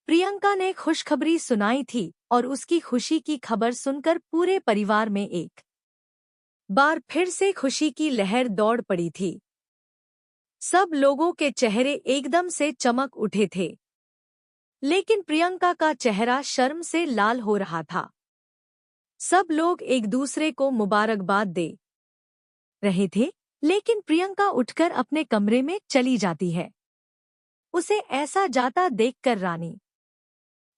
प्रियंका ने खुशखबरी सुनाई थी और उसकी खुशी की खबर सुनकर पूरे परिवार में एक बार फिर से खुशी की लहर दौड़ पड़ी थी। सब लोगों के चेहरे एकदम से चमक उठे थे, लेकिन प्रियंका का चेहरा शर्म से लाल हो रहा था। सब लोग एक दूसरे को मुबारकबाद दे रहे थे, लेकिन प्रियंका उठकर अपने कमरे में चली जाती है। उसे ऐसा जाता देखकर रानी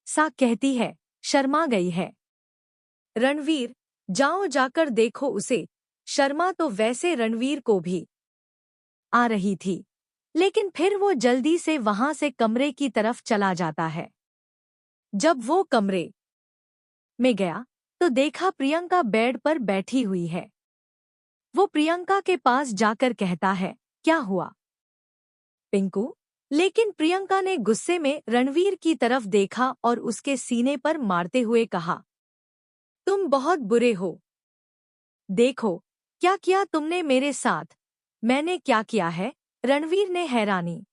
सा कहती है, शर्मा गई है। रणवीर, जाओ जाकर देखो उसे। शर्मा तो वैसे रणवीर को भी आ रही थी, लेकिन फिर वो जल्दी से वहां से कमरे की तरफ चला जाता है। जब वो कमरे में गया तो देखा प्रियंका बेड पर बैठी हुई है। वो प्रियंका के पास जाकर कहता है, क्या हुआ पिंकू? लेकिन प्रियंका ने गुस्से में रणवीर की तरफ देखा और उसके सीने पर मारते हुए कहा, तुम बहुत बुरे हो। देखो क्या किया तुमने मेरे साथ। मैंने क्या किया है? रणवीर ने हैरानी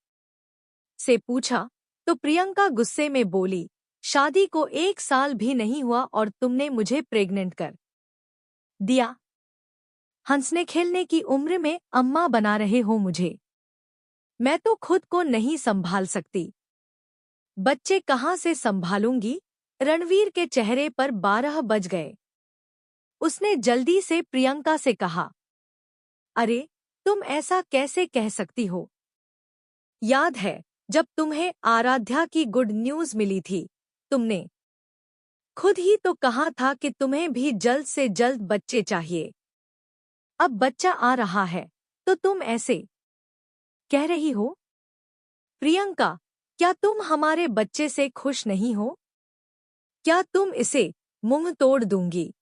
से पूछा तो प्रियंका गुस्से में बोली, शादी को 1 साल भी नहीं हुआ और तुमने मुझे प्रेग्नेंट कर दिया। हंसने खेलने की उम्र में अम्मा बना रहे हो मुझे। मैं तो खुद को नहीं संभाल सकती। बच्चे कहाँ से संभालूंगी? रणवीर के चेहरे पर 12 बज गए। उसने जल्दी से प्रियंका से कहा, अरे तुम ऐसा कैसे कह सकती हो? याद है जब तुम्हें आराध्या की गुड न्यूज़ मिली थी, तुमने खुद ही तो कहा था कि तुम्हें भी जल्द से जल्द बच्चे चाहिए। अब बच्चा आ रहा है तो तुम ऐसे कह रही हो? प्रियंका, क्या तुम हमारे बच्चे से खुश नहीं हो? क्या तुम इसे मुंह तोड़ दूंगी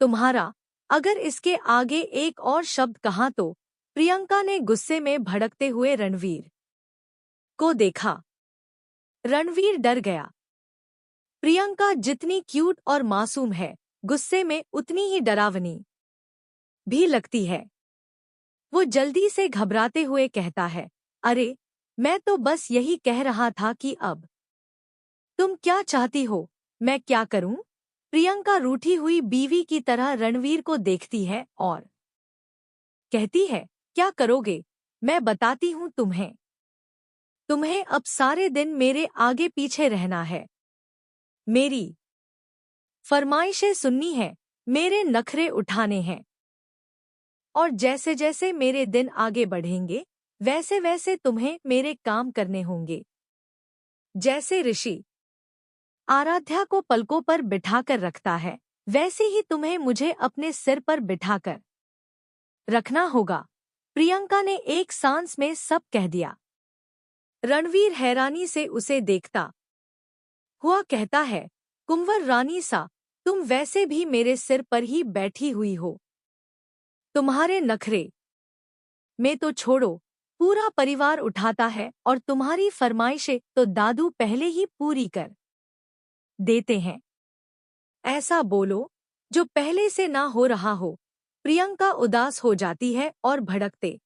तुम्हारा अगर इसके आगे एक और शब्द कहा तो? प्रियंका ने गुस्से में भड़कते हुए रणवीर को देखा। रणवीर डर गया। प्रियंका जितनी क्यूट और मासूम है, गुस्से में उतनी ही डरावनी भी लगती है। वो जल्दी से घबराते हुए कहता है, अरे मैं तो बस यही कह रहा था कि अब तुम क्या चाहती हो, मैं क्या करूं? प्रियंका रूठी हुई बीवी की तरह रणवीर को देखती है और कहती है, क्या करोगे? मैं बताती हूं तुम्हें। तुम्हें अब सारे दिन मेरे आगे पीछे रहना है, मेरी फरमाइशें सुननी है, मेरे नखरे उठाने हैं। और जैसे जैसे मेरे दिन आगे बढ़ेंगे, वैसे वैसे तुम्हें मेरे काम करने होंगे। जैसे ऋषि आराध्या को पलकों पर बिठाकर रखता है, वैसे ही तुम्हें मुझे अपने सिर पर बिठाकर रखना होगा। प्रियंका ने एक सांस में सब कह दिया। रणवीर हैरानी से उसे देखता हुआ कहता है, कुंवर रानी सा, तुम वैसे भी मेरे सिर पर ही बैठी हुई हो। तुम्हारे नखरे में तो छोड़ो, पूरा परिवार उठाता है और तुम्हारी फरमाइशें तो दादू पहले ही पूरी कर देते हैं। ऐसा बोलो जो पहले से ना हो रहा हो। प्रियंका उदास हो जाती है और भड़कते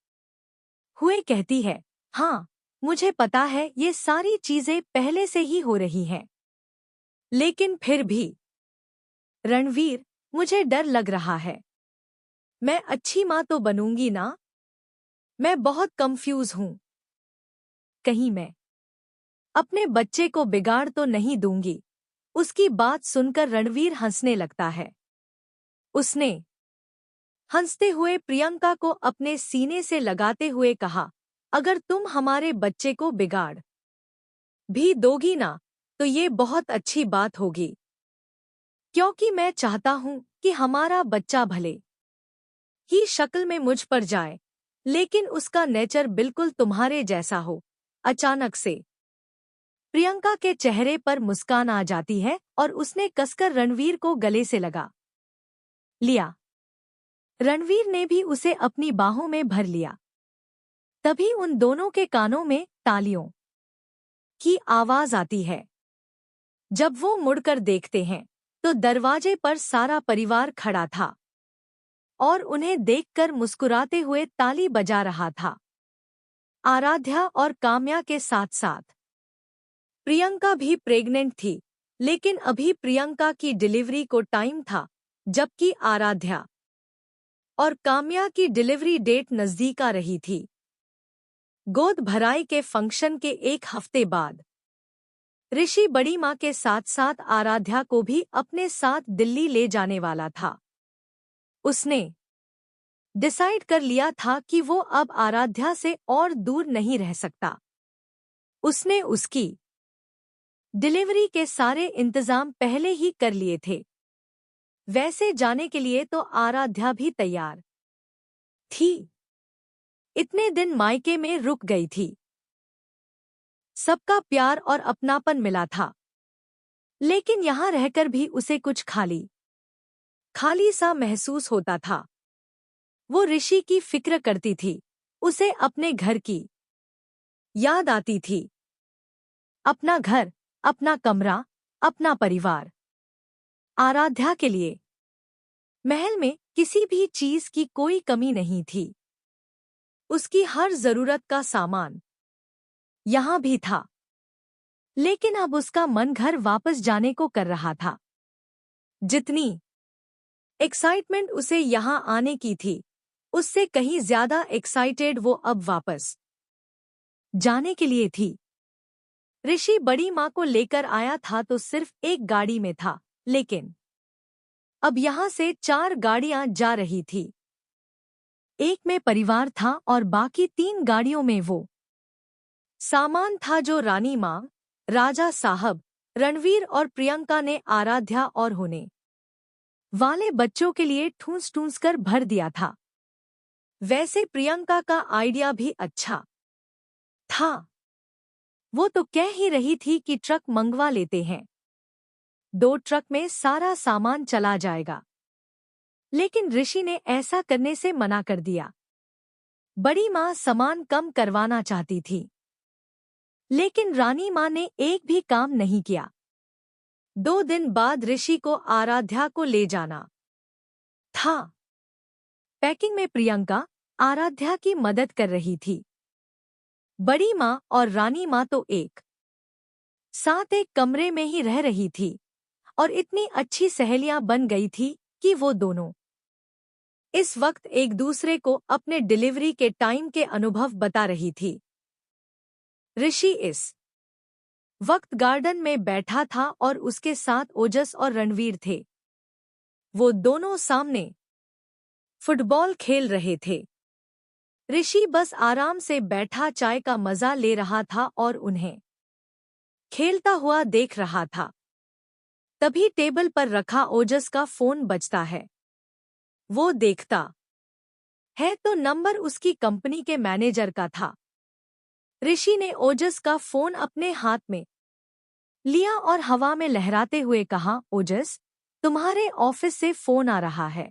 हुए कहती है, हाँ मुझे पता है ये सारी चीजें पहले से ही हो रही हैं, लेकिन फिर भी रणवीर, मुझे डर लग रहा है। मैं अच्छी माँ तो बनूंगी ना? मैं बहुत कंफ्यूज हूँ। कहीं मैं अपने बच्चे को बिगाड़ तो नहीं दूंगी? उसकी बात सुनकर रणवीर हंसने लगता है। उसने हंसते हुए प्रियंका को अपने सीने से लगाते हुए कहा, अगर तुम हमारे बच्चे को बिगाड़ भी दोगी ना, तो ये बहुत अच्छी बात होगी, क्योंकि मैं चाहता हूं कि हमारा बच्चा भले ही शक्ल में मुझ पर जाए, लेकिन उसका नेचर बिल्कुल तुम्हारे जैसा हो। अचानक से प्रियंका के चेहरे पर मुस्कान आ जाती है और उसने कसकर रणवीर को गले से लगा लिया। रणवीर ने भी उसे अपनी बाहों में भर लिया। तभी उन दोनों के कानों में तालियों की आवाज आती है। जब वो मुड़कर देखते हैं तो दरवाजे पर सारा परिवार खड़ा था और उन्हें देखकर मुस्कुराते हुए ताली बजा रहा था। आराध्या और काम्या के साथ साथ प्रियंका भी प्रेग्नेंट थी, लेकिन अभी प्रियंका की डिलीवरी को टाइम था, जबकि आराध्या और काम्या की डिलीवरी डेट नजदीक आ रही थी। गोद भराई के फंक्शन के एक हफ्ते बाद ऋषि बड़ी माँ के साथ साथ आराध्या को भी अपने साथ दिल्ली ले जाने वाला था। उसने डिसाइड कर लिया था कि वो अब आराध्या से और दूर नहीं रह सकता। उसने उसकी डिलीवरी के सारे इंतजाम पहले ही कर लिए थे। वैसे जाने के लिए तो आराध्या भी तैयार थी। इतने दिन मायके में रुक गई थी। सबका प्यार और अपनापन मिला था, लेकिन यहाँ रहकर भी उसे कुछ खाली खाली सा महसूस होता था। वो ऋषि की फिक्र करती थी, उसे अपने घर की याद आती थी। अपना घर, अपना कमरा, अपना परिवार। आराध्या के लिए महल में किसी भी चीज की कोई कमी नहीं थी। उसकी हर जरूरत का सामान यहाँ भी था, लेकिन अब उसका मन घर वापस जाने को कर रहा था। जितनी एक्साइटमेंट उसे यहाँ आने की थी, उससे कहीं ज्यादा एक्साइटेड वो अब वापस जाने के लिए थी। ऋषि बड़ी माँ को लेकर आया था तो सिर्फ एक गाड़ी में था, लेकिन अब यहाँ से 4 गाड़ियां जा रही थी। एक में परिवार था और बाकी 3 गाड़ियों में वो सामान था जो रानी माँ, राजा साहब, रणवीर और प्रियंका ने आराध्या और होने वाले बच्चों के लिए ठूंस ठूंस कर भर दिया था। वैसे प्रियंका का आइडिया भी अच्छा था। वो तो कह ही रही थी कि ट्रक मंगवा लेते हैं, 2 ट्रक में सारा सामान चला जाएगा। लेकिन ऋषि ने ऐसा करने से मना कर दिया। बड़ी माँ सामान कम करवाना चाहती थी, लेकिन रानी माँ ने एक भी काम नहीं किया। 2 दिन बाद ऋषि को आराध्या को ले जाना था। पैकिंग में प्रियंका आराध्या की मदद कर रही थी। बड़ी माँ और रानी माँ तो एक साथ एक कमरे में ही रह रही थी और इतनी अच्छी सहेलियां बन गई थी कि वो दोनों इस वक्त एक दूसरे को अपने डिलीवरी के टाइम के अनुभव बता रही थी। ऋषि इस वक्त गार्डन में बैठा था और उसके साथ ओजस और रणवीर थे। वो दोनों सामने फुटबॉल खेल रहे थे। ऋषि बस आराम से बैठा चाय का मजा ले रहा था और उन्हें खेलता हुआ देख रहा था। तभी टेबल पर रखा ओजस का फोन बजता है। वो देखता है तो नंबर उसकी कंपनी के मैनेजर का था। ऋषि ने ओजस का फोन अपने हाथ में लिया और हवा में लहराते हुए कहा, ओजस, तुम्हारे ऑफिस से फोन आ रहा है।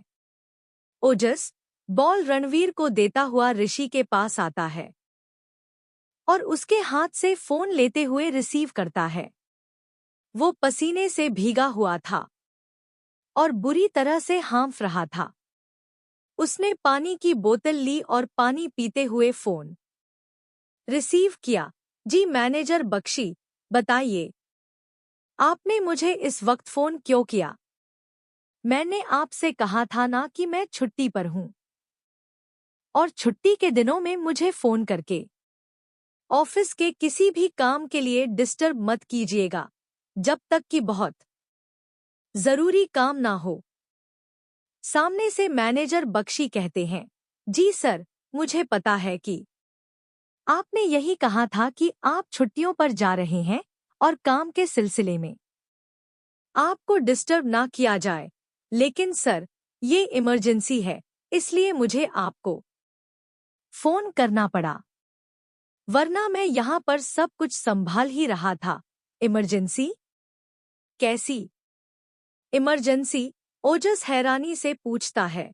ओजस बॉल रणवीर को देता हुआ ऋषि के पास आता है और उसके हाथ से फोन लेते हुए रिसीव करता है। वो पसीने से भीगा हुआ था और बुरी तरह से हांफ रहा था। उसने पानी की बोतल ली और पानी पीते हुए फोन रिसीव किया। जी मैनेजर बख्शी, बताइए, आपने मुझे इस वक्त फोन क्यों किया? मैंने आपसे कहा था ना कि मैं छुट्टी पर हूं और छुट्टी के दिनों में मुझे फोन करके ऑफिस के किसी भी काम के लिए डिस्टर्ब मत कीजिएगा, जब तक कि बहुत जरूरी काम ना हो। सामने से मैनेजर बख्शी कहते हैं, जी सर, मुझे पता है कि आपने यही कहा था कि आप छुट्टियों पर जा रहे हैं और काम के सिलसिले में आपको डिस्टर्ब ना किया जाए, लेकिन सर, ये इमरजेंसी है, इसलिए मुझे आपको फोन करना पड़ा, वरना मैं यहाँ पर सब कुछ संभाल ही रहा था। इमरजेंसी? कैसी इमरजेंसी? ओजस हैरानी से पूछता है।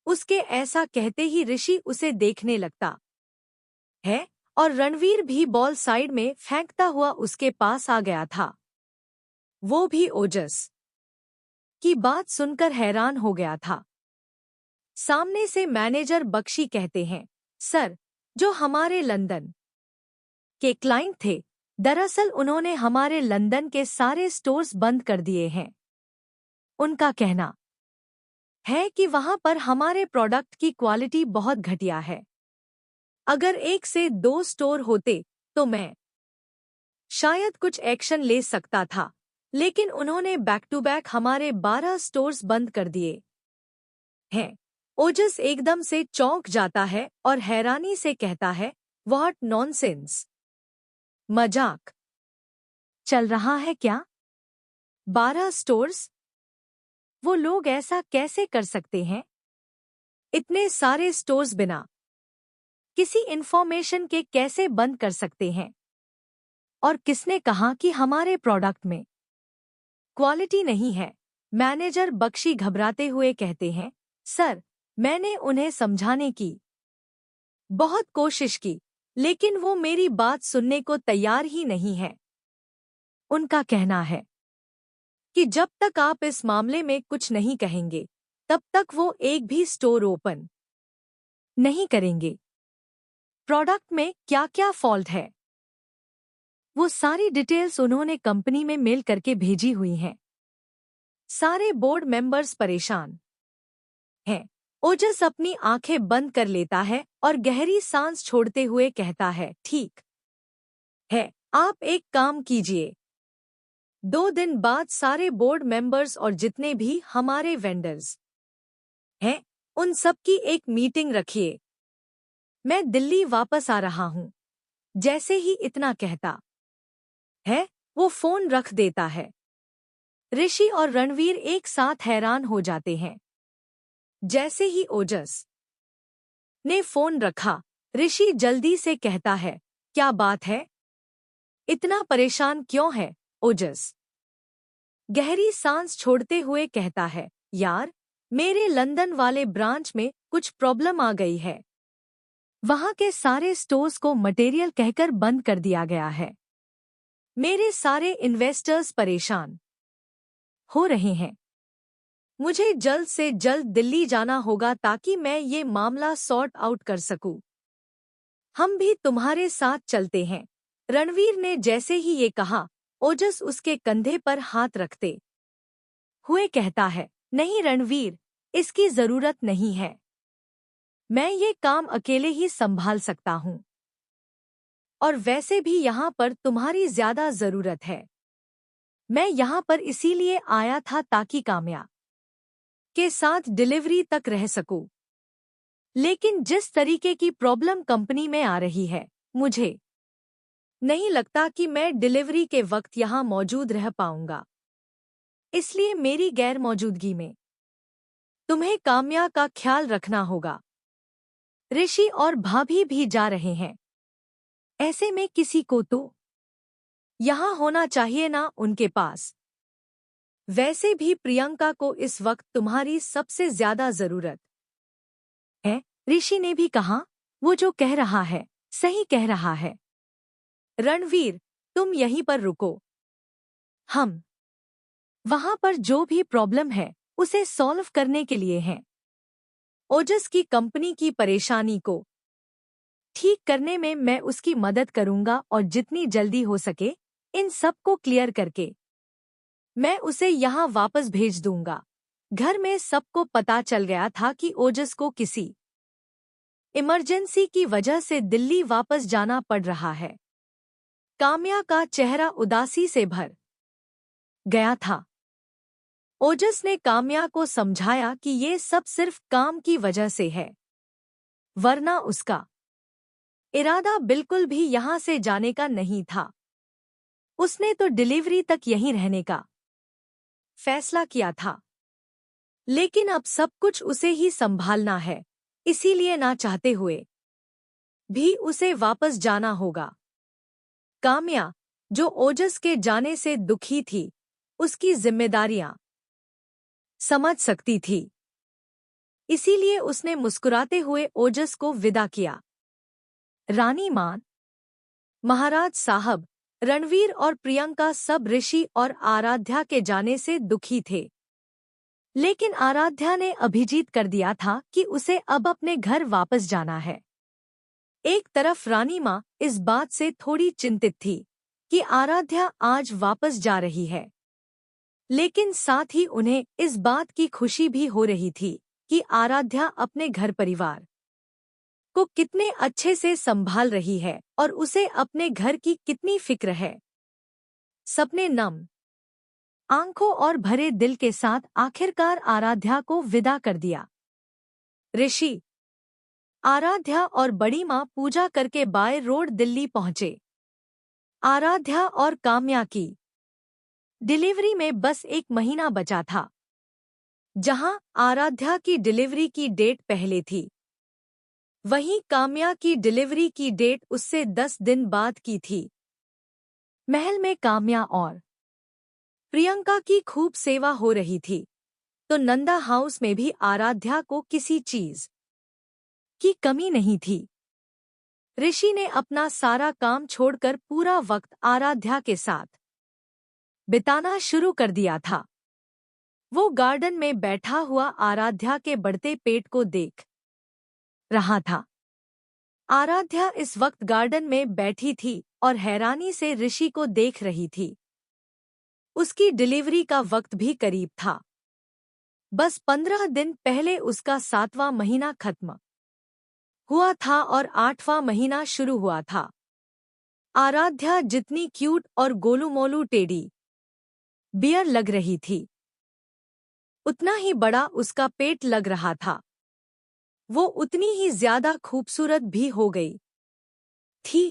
उसके ऐसा कहते ही ऋषि उसे देखने लगता है और रणवीर भी बॉल साइड में फेंकता हुआ उसके पास आ गया था। वो भी ओजस की बात सुनकर हैरान हो गया था। सामने से मैनेजर बख्शी कहते हैं, सर, जो हमारे लंदन के क्लाइंट थे, दरअसल उन्होंने हमारे लंदन के सारे स्टोर्स बंद कर दिए हैं। उनका कहना है कि वहां पर हमारे प्रोडक्ट की क्वालिटी बहुत घटिया है। अगर 1 से 2 स्टोर होते तो मैं शायद कुछ एक्शन ले सकता था, लेकिन उन्होंने बैक टू बैक हमारे 12 स्टोर्स बंद कर दिए हैं। ओजस एकदम से चौंक जाता है और हैरानी से कहता है, व्हाट नॉनसेंस! मजाक चल रहा है क्या? 12 स्टोर्स? वो लोग ऐसा कैसे कर सकते हैं? इतने सारे स्टोर्स बिना किसी इन्फॉर्मेशन के कैसे बंद कर सकते हैं? और किसने कहा कि हमारे प्रोडक्ट में क्वालिटी नहीं है? मैनेजर बख्शी घबराते हुए कहते हैं, सर, मैंने उन्हें समझाने की बहुत कोशिश की, लेकिन वो मेरी बात सुनने को तैयार ही नहीं है। उनका कहना है कि जब तक आप इस मामले में कुछ नहीं कहेंगे, तब तक वो एक भी स्टोर ओपन नहीं करेंगे। प्रोडक्ट में क्या क्या फॉल्ट है, वो सारी डिटेल्स उन्होंने कंपनी में मेल करके भेजी हुई हैं। सारे बोर्ड मेंबर्स परेशान हैं। ओजस अपनी आंखें बंद कर लेता है और गहरी सांस छोड़ते हुए कहता है, ठीक है, आप एक काम कीजिए। 2 दिन बाद सारे बोर्ड मेंबर्स और जितने भी हमारे वेंडर्स हैं, उन सब की एक मीटिंग रखिए। मैं दिल्ली वापस आ रहा हूं। जैसे ही इतना कहता है, वो फोन रख देता है। ऋषि और रणवीर एक साथ हैरान हो जाते हैं। जैसे ही ओजस ने फोन रखा, ऋषि जल्दी से कहता है, क्या बात है? इतना परेशान क्यों है? ओजस गहरी सांस छोड़ते हुए कहता है, यार, मेरे लंदन वाले ब्रांच में कुछ प्रॉब्लम आ गई है। वहां के सारे स्टोर्स को मटेरियल कहकर बंद कर दिया गया है। मेरे सारे इन्वेस्टर्स परेशान हो रहे हैं। मुझे जल्द से जल्द दिल्ली जाना होगा ताकि मैं ये मामला सॉर्ट आउट कर सकूं। हम भी तुम्हारे साथ चलते हैं। रणवीर ने जैसे ही ये कहा, ओजस उसके कंधे पर हाथ रखते हुए कहता है, नहीं रणवीर, इसकी जरूरत नहीं है। मैं ये काम अकेले ही संभाल सकता हूं। और वैसे भी यहाँ पर तुम्हारी ज्यादा जरूरत है। मैं यहाँ पर इसीलिए आया था ताकि काम्या के साथ डिलीवरी तक रह सकूं। लेकिन जिस तरीके की प्रॉब्लम कंपनी में आ रही है, मुझे नहीं लगता कि मैं डिलीवरी के वक्त यहाँ मौजूद रह पाऊंगा। इसलिए मेरी गैर मौजूदगी में तुम्हें काम्या का ख्याल रखना होगा। ऋषि और भाभी भी जा रहे हैं। ऐसे में किसी को तो यहाँ होना चाहिए ना उनके पास। वैसे भी प्रियंका को इस वक्त तुम्हारी सबसे ज्यादा जरूरत है। ऋषि ने भी कहा, वो जो कह रहा है सही कह रहा है। रणवीर, तुम यहीं पर रुको। हम वहां पर जो भी प्रॉब्लम है उसे सॉल्व करने के लिए हैं। ओजस की कंपनी की परेशानी को ठीक करने में मैं उसकी मदद करूंगा और जितनी जल्दी हो सके इन सब को क्लियर करके मैं उसे यहाँ वापस भेज दूंगा। घर में सबको पता चल गया था कि ओजस को किसी इमरजेंसी की वजह से दिल्ली वापस जाना पड़ रहा है। काम्या का चेहरा उदासी से भर गया था। ओजस ने काम्या को समझाया कि ये सब सिर्फ काम की वजह से है, वरना उसका इरादा बिल्कुल भी यहाँ से जाने का नहीं था। उसने तो डिलीवरी तक यहीं रहने का फैसला किया था। लेकिन अब सब कुछ उसे ही संभालना है, इसीलिए ना चाहते हुए भी उसे वापस जाना होगा। काम्या, जो ओजस के जाने से दुखी थी, उसकी जिम्मेदारियां समझ सकती थी। इसीलिए उसने मुस्कुराते हुए ओजस को विदा किया। रानी मान, महाराज साहब, रणवीर और प्रियंका सब ऋषि और आराध्या के जाने से दुखी थे। लेकिन आराध्या ने अभिजीत कर दिया था कि उसे अब अपने घर वापस जाना है। एक तरफ रानी माँ इस बात से थोड़ी चिंतित थी कि आराध्या आज वापस जा रही है, लेकिन साथ ही उन्हें इस बात की खुशी भी हो रही थी कि आराध्या अपने घर परिवार को कितने अच्छे से संभाल रही है और उसे अपने घर की कितनी फिक्र है। सपने नम आंखों और भरे दिल के साथ आखिरकार आराध्या को विदा कर दिया। ऋषि, आराध्या और बड़ी माँ पूजा करके बाय रोड दिल्ली पहुंचे। आराध्या और काम्या की डिलीवरी में बस 1 महीना बचा था। जहां आराध्या की डिलीवरी की डेट पहले थी, वहीं काम्या की डिलीवरी की डेट उससे 10 दिन बाद की थी। महल में काम्या और प्रियंका की खूब सेवा हो रही थी, तो नंदा हाउस में भी आराध्या को किसी चीज की कमी नहीं थी। ऋषि ने अपना सारा काम छोड़कर पूरा वक्त आराध्या के साथ बिताना शुरू कर दिया था। वो गार्डन में बैठा हुआ आराध्या के बढ़ते पेट को देख रहा था। आराध्या इस वक्त गार्डन में बैठी थी और हैरानी से ऋषि को देख रही थी। उसकी डिलीवरी का वक्त भी करीब था। बस 15 दिन पहले उसका 7वां महीना खत्म हुआ था और 8वां महीना शुरू हुआ था। आराध्या जितनी क्यूट और गोलू मोलू टेडी बियर लग रही थी, उतना ही बड़ा उसका पेट लग रहा था। वो उतनी ही ज्यादा खूबसूरत भी हो गई थी।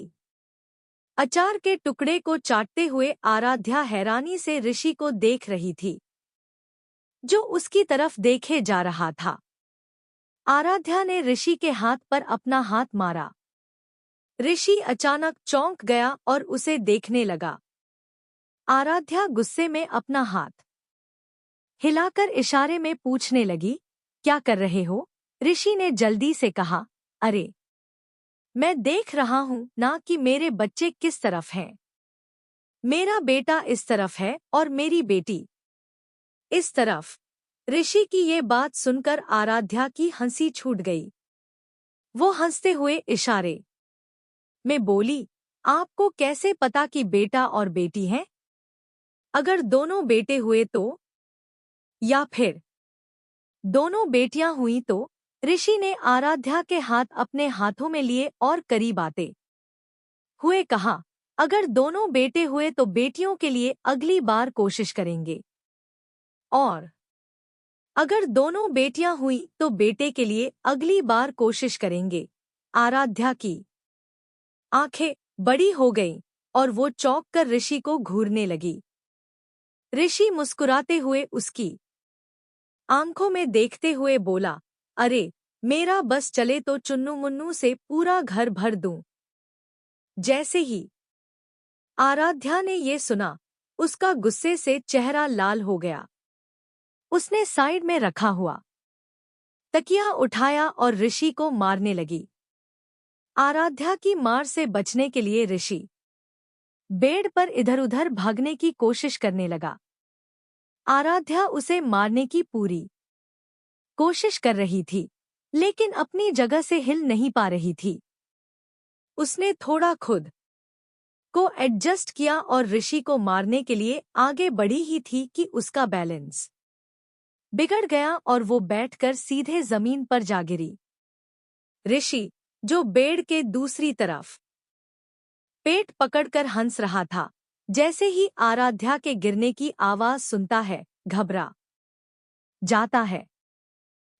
अचार के टुकड़े को चाटते हुए आराध्या हैरानी से ऋषि को देख रही थी, जो उसकी तरफ देखे जा रहा था। आराध्या ने ऋषि के हाथ पर अपना हाथ मारा। ऋषि अचानक चौंक गया और उसे देखने लगा। आराध्या गुस्से में अपना हाथ हिलाकर इशारे में पूछने लगी, क्या कर रहे हो? ऋषि ने जल्दी से कहा, अरे, मैं देख रहा हूं ना कि मेरे बच्चे किस तरफ हैं। मेरा बेटा इस तरफ है और मेरी बेटी इस तरफ। ऋषि की ये बात सुनकर आराध्या की हंसी छूट गई। वो हंसते हुए इशारे में बोली, आपको कैसे पता कि बेटा और बेटी हैं? अगर दोनों बेटे हुए तो? या फिर दोनों बेटियां हुई तो? ऋषि ने आराध्या के हाथ अपने हाथों में लिए और करीब आते हुए कहा, अगर दोनों बेटे हुए तो बेटियों के लिए अगली बार कोशिश करेंगे, और अगर दोनों बेटियां हुई तो बेटे के लिए अगली बार कोशिश करेंगे। आराध्या की आंखें बड़ी हो गईं और वो चौंक कर ऋषि को घूरने लगी। ऋषि मुस्कुराते हुए उसकी आंखों में देखते हुए बोला, अरे, मेरा बस चले तो चुन्नू मुन्नू से पूरा घर भर दूं। जैसे ही आराध्या ने ये सुना, उसका गुस्से से चेहरा लाल हो गया। उसने साइड में रखा हुआ तकिया उठाया और ऋषि को मारने लगी। आराध्या की मार से बचने के लिए ऋषि बेड पर इधर-उधर भागने की कोशिश करने लगा। आराध्या उसे मारने की पूरी कोशिश कर रही थी, लेकिन अपनी जगह से हिल नहीं पा रही थी। उसने थोड़ा खुद को एडजस्ट किया और ऋषि को मारने के लिए आगे बढ़ी ही थी कि उसका बैलेंस बिगड़ गया और वो बैठकर सीधे जमीन पर जा गिरी। ऋषि, जो बेड के दूसरी तरफ पेट पकड़कर हंस रहा था, जैसे ही आराध्या के गिरने की आवाज सुनता है, घबरा जाता है।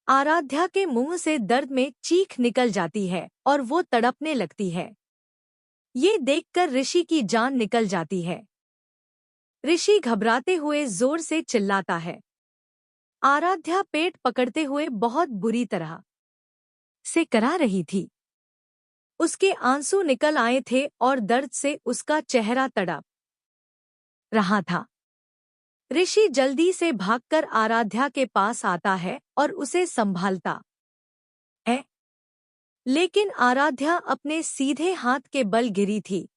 आराध्या के मुंह से दर्द में चीख निकल जाती है और वो तड़पने लगती है। ये देखकर ऋषि की जान निकल जाती है। ऋषि घबराते हुए जोर से चिल्लाता है। आराध्या पेट पकड़ते हुए बहुत बुरी तरह से करा रही थी। उसके आंसू निकल आए थे और दर्द से उसका चेहरा तड़प रहा था। ऋषि जल्दी से भागकर आराध्या के पास आता है और उसे संभालता है, लेकिन आराध्या अपने सीधे हाथ के बल गिरी थी,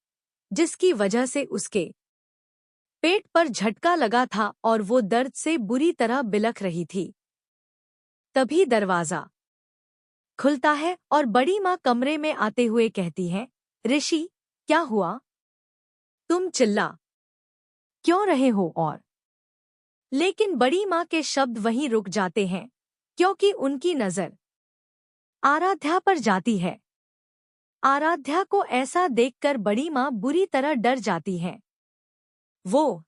जिसकी वजह से उसके पेट पर झटका लगा था और वो दर्द से बुरी तरह बिलख रही थी। तभी दरवाजा खुलता है और बड़ी माँ कमरे में आते हुए कहती है, ऋषि, क्या हुआ? तुम चिल्ला क्यों रहे हो? और लेकिन बड़ी माँ के शब्द वहीं रुक जाते हैं, क्योंकि उनकी नजर आराध्या पर जाती है। आराध्या को ऐसा देखकर बड़ी माँ बुरी तरह डर जाती है। वो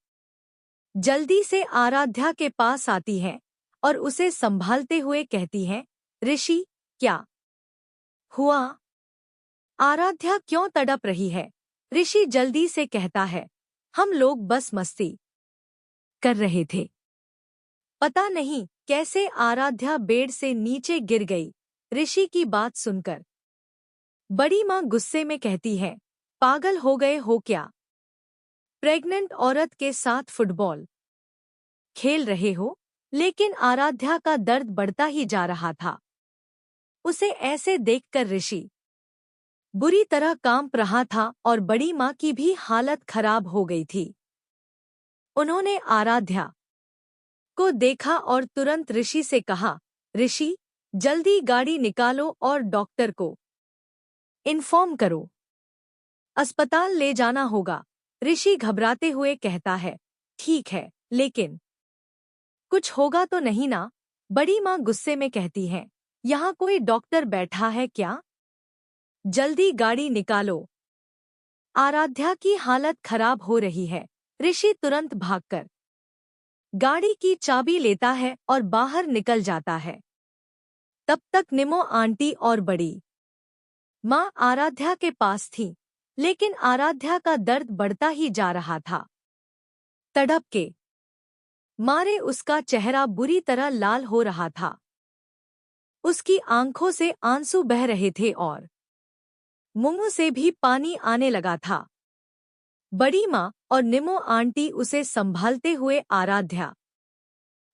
जल्दी से आराध्या के पास आती है और उसे संभालते हुए कहती है, ऋषि, क्या हुआ? आराध्या क्यों तड़प रही है? ऋषि जल्दी से कहता है, हम लोग बस मस्ती कर रहे थे। पता नहीं कैसे आराध्या बेड से नीचे गिर गई। ऋषि की बात सुनकर बड़ी माँ गुस्से में कहती है, पागल हो गए हो क्या? प्रेग्नेंट औरत के साथ फुटबॉल खेल रहे हो? लेकिन आराध्या का दर्द बढ़ता ही जा रहा था। उसे ऐसे देखकर ऋषि बुरी तरह कांप रहा था और बड़ी माँ की भी हालत खराब हो गई थी। उन्होंने आराध्या को देखा और तुरंत ऋषि से कहा, ऋषि, जल्दी गाड़ी निकालो और डॉक्टर को इन्फॉर्म करो। अस्पताल ले जाना होगा। ऋषि घबराते हुए कहता है, ठीक है, लेकिन कुछ होगा तो नहीं ना? बड़ी माँ गुस्से में कहती है, यहाँ कोई डॉक्टर बैठा है क्या? जल्दी गाड़ी निकालो। आराध्या की हालत खराब हो रही है। ऋषि तुरंत भागकर गाड़ी की चाबी लेता है और बाहर निकल जाता है। तब तक निमो आंटी और बड़ी माँ आराध्या के पास थी, लेकिन आराध्या का दर्द बढ़ता ही जा रहा था। तड़प के मारे उसका चेहरा बुरी तरह लाल हो रहा था। उसकी आंखों से आंसू बह रहे थे और मुंह से भी पानी आने लगा था। बड़ी माँ और निमो आंटी उसे संभालते हुए आराध्या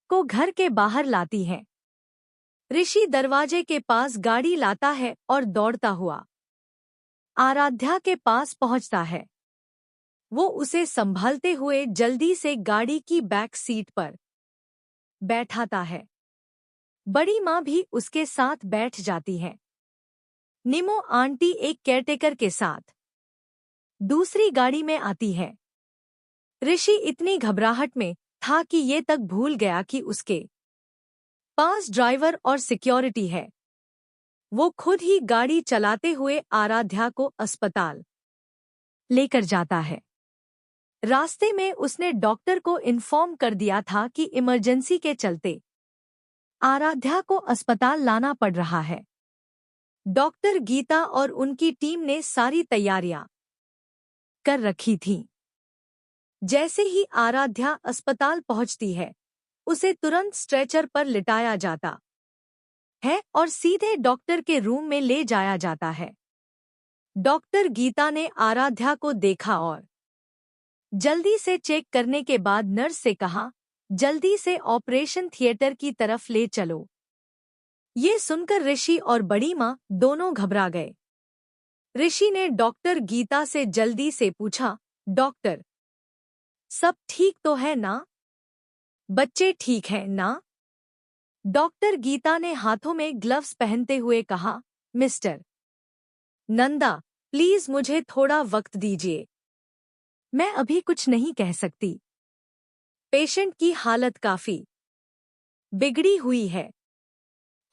को घर के बाहर लाती हैं। ऋषि दरवाजे के पास गाड़ी लाता है और दौड़ता हुआ आराध्या के पास पहुंचता है। वो उसे संभालते हुए जल्दी से गाड़ी की बैक सीट पर बैठाता है। बड़ी माँ भी उसके साथ बैठ जाती है। निमो आंटी एक केयरटेकर के साथ दूसरी गाड़ी में आती है। ऋषि इतनी घबराहट में था कि ये तक भूल गया कि उसके पास ड्राइवर और सिक्योरिटी है। वो खुद ही गाड़ी चलाते हुए आराध्या को अस्पताल लेकर जाता है। रास्ते में उसने डॉक्टर को इन्फॉर्म कर दिया था कि इमरजेंसी के चलते आराध्या को अस्पताल लाना पड़ रहा है। डॉक्टर गीता और उनकी टीम ने सारी तैयारियां कर रखी थीं। जैसे ही आराध्या अस्पताल पहुंचती है, उसे तुरंत स्ट्रेचर पर लिटाया जाता है और सीधे डॉक्टर के रूम में ले जाया जाता है। डॉक्टर गीता ने आराध्या को देखा और जल्दी से चेक करने के बाद नर्स से कहा, जल्दी से ऑपरेशन थिएटर की तरफ ले चलो। ये सुनकर ऋषि और बड़ी माँ दोनों घबरा गए। ऋषि ने डॉक्टर गीता से जल्दी से पूछा, डॉक्टर, सब ठीक तो है ना? बच्चे ठीक हैं ना? डॉक्टर गीता ने हाथों में ग्लव्स पहनते हुए कहा, मिस्टर नंदा, प्लीज मुझे थोड़ा वक्त दीजिए। मैं अभी कुछ नहीं कह सकती। पेशेंट की हालत काफी बिगड़ी हुई है।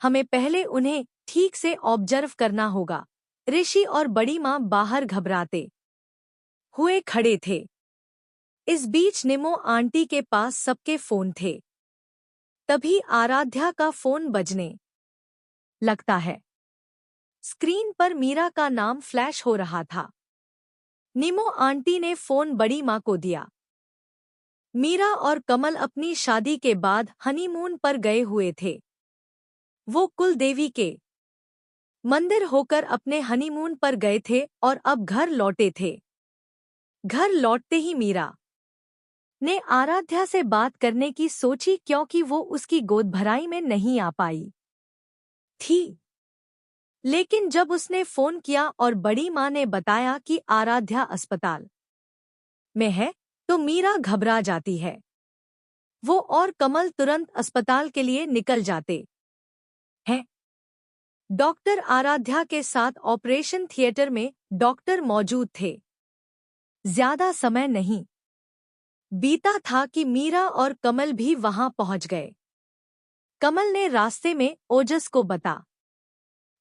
हमें पहले उन्हें ठीक से ऑब्जर्व करना होगा। ऋषि और बड़ी माँ बाहर घबराते हुए खड़े थे। इस बीच निमो आंटी के पास सबके फोन थे। तभी आराध्या का फोन बजने लगता है। स्क्रीन पर मीरा का नाम फ्लैश हो रहा था। निमो आंटी ने फोन बड़ी माँ को दिया। मीरा और कमल अपनी शादी के बाद हनीमून पर गए हुए थे। वो कुलदेवी के मंदिर होकर अपने हनीमून पर गए थे और अब घर लौटे थे। घर लौटते ही मीरा ने आराध्या से बात करने की सोची, क्योंकि वो उसकी गोद भराई में नहीं आ पाई थी। लेकिन जब उसने फोन किया और बड़ी माँ ने बताया कि आराध्या अस्पताल में है, तो मीरा घबरा जाती है। वो और कमल तुरंत अस्पताल के लिए निकल जाते हैं। डॉक्टर आराध्या के साथ ऑपरेशन थिएटर में डॉक्टर मौजूद थे। ज्यादा समय नहीं बीता था कि मीरा और कमल भी वहां पहुंच गए। कमल ने रास्ते में ओजस को बता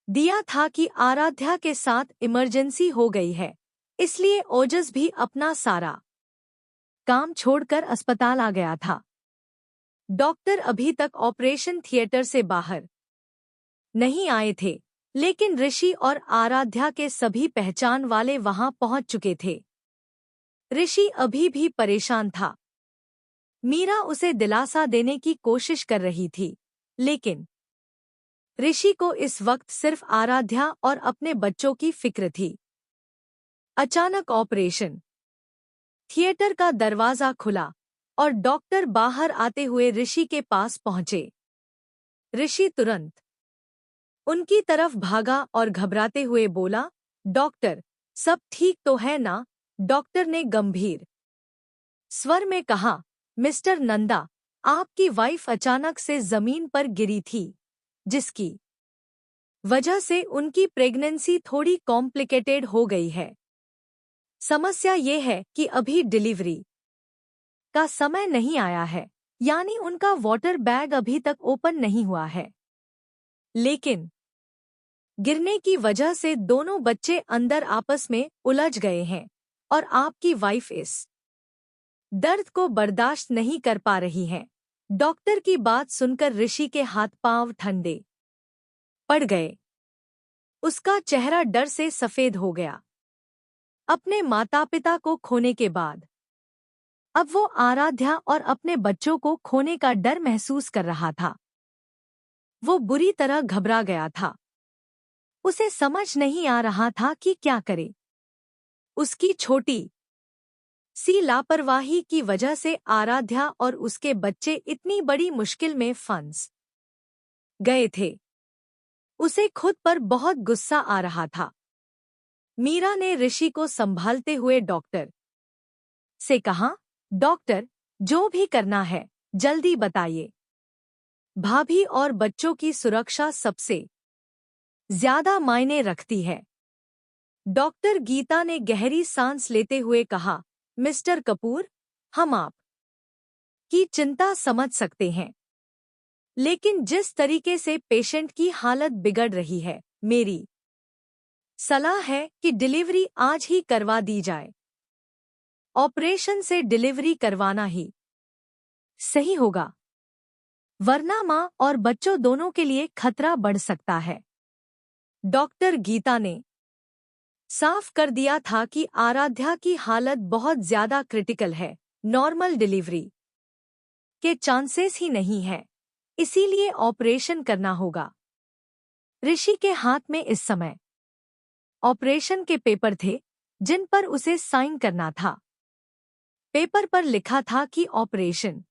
दिया था कि आराध्या के साथ इमरजेंसी हो गई है, इसलिए ओजस भी अपना सारा काम छोड़कर अस्पताल आ गया था। डॉक्टर अभी तक ऑपरेशन थिएटर से बाहर नहीं आए थे, लेकिन ऋषि और आराध्या के सभी पहचान वाले वहां पहुंच चुके थे। ऋषि अभी भी परेशान था। मीरा उसे दिलासा देने की कोशिश कर रही थी, लेकिन ऋषि को इस वक्त सिर्फ आराध्या और अपने बच्चों की फिक्र थी। अचानक ऑपरेशन थिएटर का दरवाजा खुला और डॉक्टर बाहर आते हुए ऋषि के पास पहुंचे। ऋषि तुरंत उनकी तरफ भागा और घबराते हुए बोला, डॉक्टर, सब ठीक तो है ना? डॉक्टर ने गंभीर स्वर में कहा, मिस्टर नंदा, आपकी वाइफ अचानक से जमीन पर गिरी थी, जिसकी वजह से उनकी प्रेगनेंसी थोड़ी कॉम्प्लिकेटेड हो गई है। समस्या ये है कि अभी डिलीवरी का समय नहीं आया है, यानी उनका वाटर बैग अभी तक ओपन नहीं हुआ है। लेकिन गिरने की वजह से दोनों बच्चे अंदर आपस में उलझ गए हैं और आपकी वाइफ इस दर्द को बर्दाश्त नहीं कर पा रही है। डॉक्टर की बात सुनकर ऋषि के हाथ पांव ठंडे पड़ गए। उसका चेहरा डर से सफेद हो गया। अपने माता पिता को खोने के बाद अब वो आराध्या और अपने बच्चों को खोने का डर महसूस कर रहा था। वो बुरी तरह घबरा गया था। उसे समझ नहीं आ रहा था कि क्या करे। उसकी छोटी सी लापरवाही की वजह से आराध्या और उसके बच्चे इतनी बड़ी मुश्किल में फंस गए थे। उसे खुद पर बहुत गुस्सा आ रहा था। मीरा ने ऋषि को संभालते हुए डॉक्टर से कहा, डॉक्टर, जो भी करना है जल्दी बताइए। भाभी और बच्चों की सुरक्षा सबसे ज्यादा मायने रखती है। डॉक्टर गीता ने गहरी सांस लेते हुए कहा, मिस्टर कपूर, हम आप की चिंता समझ सकते हैं, लेकिन जिस तरीके से पेशेंट की हालत बिगड़ रही है, मेरी सलाह है कि डिलीवरी आज ही करवा दी जाए। ऑपरेशन से डिलीवरी करवाना ही सही होगा, वरना मां और बच्चों दोनों के लिए खतरा बढ़ सकता है। डॉक्टर गीता ने साफ कर दिया था कि आराध्या की हालत बहुत ज्यादा क्रिटिकल है, नॉर्मल डिलीवरी के चांसेस ही नहीं है, इसीलिए ऑपरेशन करना होगा। ऋषि के हाथ में इस समय ऑपरेशन के पेपर थे, जिन पर उसे साइन करना था। पेपर पर लिखा था कि ऑपरेशन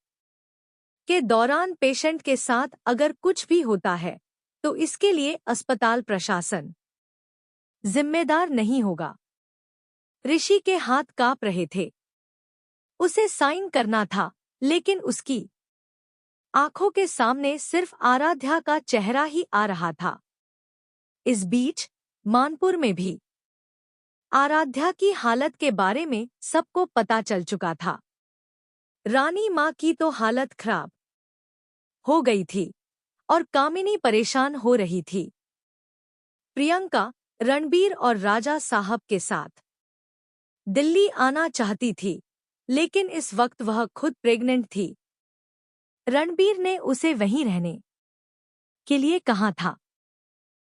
के दौरान पेशेंट के साथ अगर कुछ भी होता है तो इसके लिए अस्पताल प्रशासन जिम्मेदार नहीं होगा। ऋषि के हाथ कांप रहे थे। उसे साइन करना था, लेकिन उसकी आंखों के सामने सिर्फ आराध्या का चेहरा ही आ रहा था। इस बीच मानपुर में भी आराध्या की हालत के बारे में सबको पता चल चुका था। रानी माँ की तो हालत खराब हो गई थी और कामिनी परेशान हो रही थी। प्रियंका रणबीर और राजा साहब के साथ दिल्ली आना चाहती थी, लेकिन इस वक्त वह खुद प्रेग्नेंट थी। रणबीर ने उसे वहीं रहने के लिए कहा था।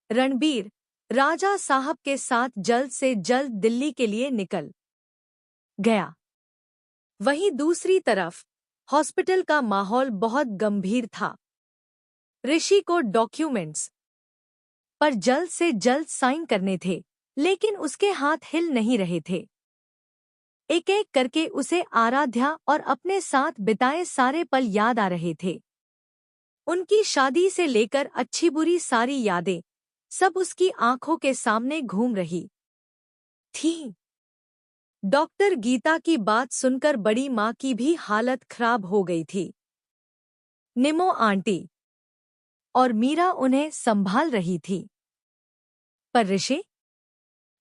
रणबीर राजा साहब के साथ जल्द से जल्द दिल्ली के लिए निकल गया। वहीं दूसरी तरफ हॉस्पिटल का माहौल बहुत गंभीर था। ऋषि को डॉक्यूमेंट्स पर जल्द से जल्द साइन करने थे, लेकिन उसके हाथ हिल नहीं रहे थे। एक एक करके उसे आराध्या और अपने साथ बिताए सारे पल याद आ रहे थे। उनकी शादी से लेकर अच्छी बुरी सारी यादें सब उसकी आंखों के सामने घूम रही थी। डॉक्टर गीता की बात सुनकर बड़ी माँ की भी हालत खराब हो गई थी। निमो आंटी और मीरा उन्हें संभाल रही थी। पर ऋषि,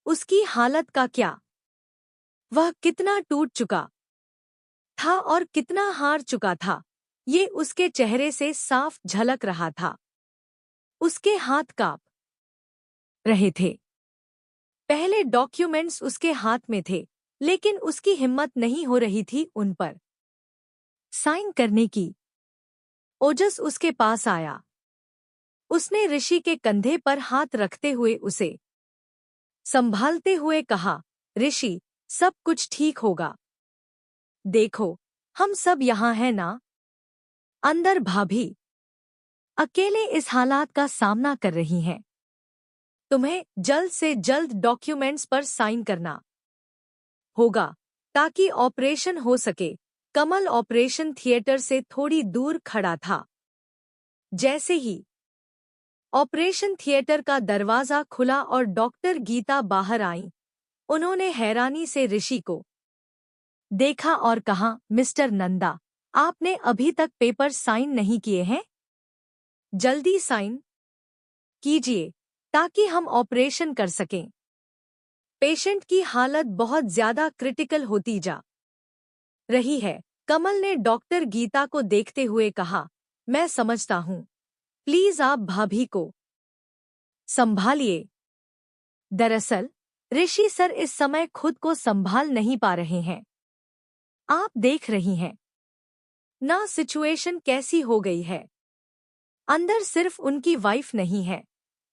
उसकी हालत का क्या? वह कितना टूट चुका था और कितना हार चुका था, ये उसके चेहरे से साफ झलक रहा था। उसके हाथ कांप रहे थे। पहले डॉक्यूमेंट्स उसके हाथ में थे, लेकिन उसकी हिम्मत नहीं हो रही थी उन पर साइन करने की। ओजस उसके पास आया। उसने ऋषि के कंधे पर हाथ रखते हुए उसे संभालते हुए कहा, ऋषि, सब कुछ ठीक होगा। देखो, हम सब यहाँ हैं ना। अंदर भाभी अकेले इस हालात का सामना कर रही हैं। तुम्हें जल्द से जल्द डॉक्यूमेंट्स पर साइन करना होगा ताकि ऑपरेशन हो सके। कमल ऑपरेशन थिएटर से थोड़ी दूर खड़ा था। जैसे ही ऑपरेशन थिएटर का दरवाजा खुला और डॉक्टर गीता बाहर आईं, उन्होंने हैरानी से ऋषि को देखा और कहा, मिस्टर नंदा, आपने अभी तक पेपर साइन नहीं किए हैं? जल्दी साइन कीजिए ताकि हम ऑपरेशन कर सकें। पेशेंट की हालत बहुत ज्यादा क्रिटिकल होती जा रही है। कमल ने डॉक्टर गीता को देखते हुए कहा, मैं समझता हूं, प्लीज आप भाभी को संभालिए। दरअसल ऋषि सर इस समय खुद को संभाल नहीं पा रहे हैं। आप देख रही हैं ना सिचुएशन कैसी हो गई है। अंदर सिर्फ उनकी वाइफ नहीं है,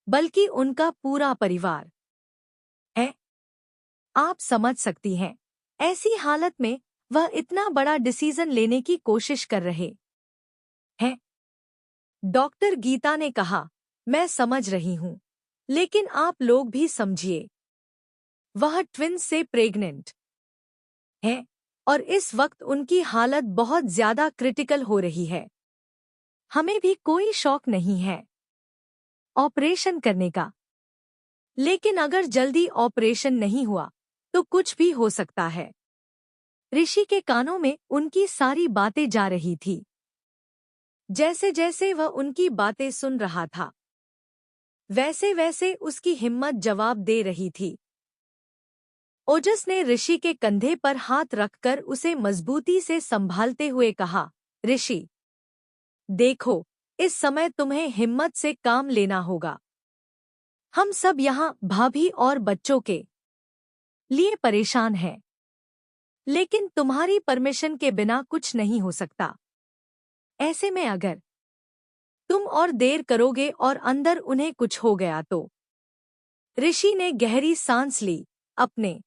बल्कि उनका पूरा परिवार है। आप समझ सकती हैं, ऐसी हालत में वह इतना बड़ा डिसीजन लेने की कोशिश कर रहे हैं। डॉक्टर गीता ने कहा, मैं समझ रही हूं, लेकिन आप लोग भी समझिए। वह ट्विंस से प्रेग्नेंट है और इस वक्त उनकी हालत बहुत ज्यादा क्रिटिकल हो रही है। हमें भी कोई शौक नहीं है ऑपरेशन करने का, लेकिन अगर जल्दी ऑपरेशन नहीं हुआ तो कुछ भी हो सकता है। ऋषि के कानों में उनकी सारी बातें जा रही थी। जैसे जैसे वह उनकी बातें सुन रहा था, वैसे वैसे उसकी हिम्मत जवाब दे रही थी। ओजस ने ऋषि के कंधे पर हाथ रखकर उसे मजबूती से संभालते हुए कहा, ऋषि, देखो, इस समय तुम्हें हिम्मत से काम लेना होगा। हम सब यहाँ भाभी और बच्चों के लिए परेशान हैं, लेकिन तुम्हारी परमिशन के बिना कुछ नहीं हो सकता। ऐसे में अगर तुम और देर करोगे और अंदर उन्हें कुछ हो गया तो। ऋषि ने गहरी सांस ली, अपने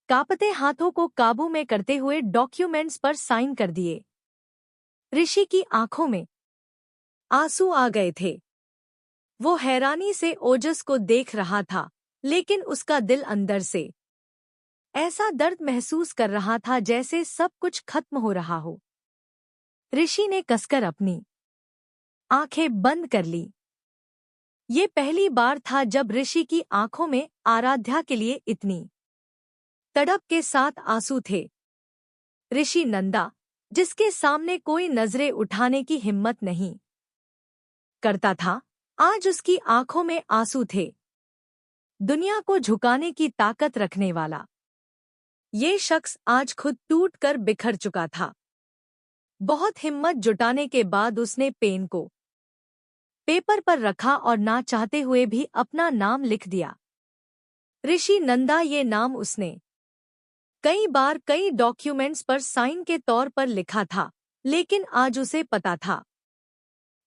कांपते हाथों को काबू में करते हुए डॉक्यूमेंट्स पर साइन कर दिए। ऋषि की आंखों में आंसू आ गए थे। वो हैरानी से ओजस को देख रहा था, लेकिन उसका दिल अंदर से ऐसा दर्द महसूस कर रहा था जैसे सब कुछ खत्म हो रहा हो। ऋषि ने कसकर अपनी आंखें बंद कर ली। ये पहली बार था जब ऋषि की आंखों में आराध्या के लिए इतनी तड़प के साथ आंसू थे। ऋषि नंदा, जिसके सामने कोई नजरें उठाने की हिम्मत नहीं करता था, आज उसकी आंखों में आंसू थे। दुनिया को झुकाने की ताकत रखने वाला ये शख्स आज खुद टूट कर बिखर चुका था। बहुत हिम्मत जुटाने के बाद उसने पेन को पेपर पर रखा और ना चाहते हुए भी अपना नाम लिख दिया। ऋषि नंदा, ये नाम उसने कई बार कई डॉक्यूमेंट्स पर साइन के तौर पर लिखा था, लेकिन आज उसे पता था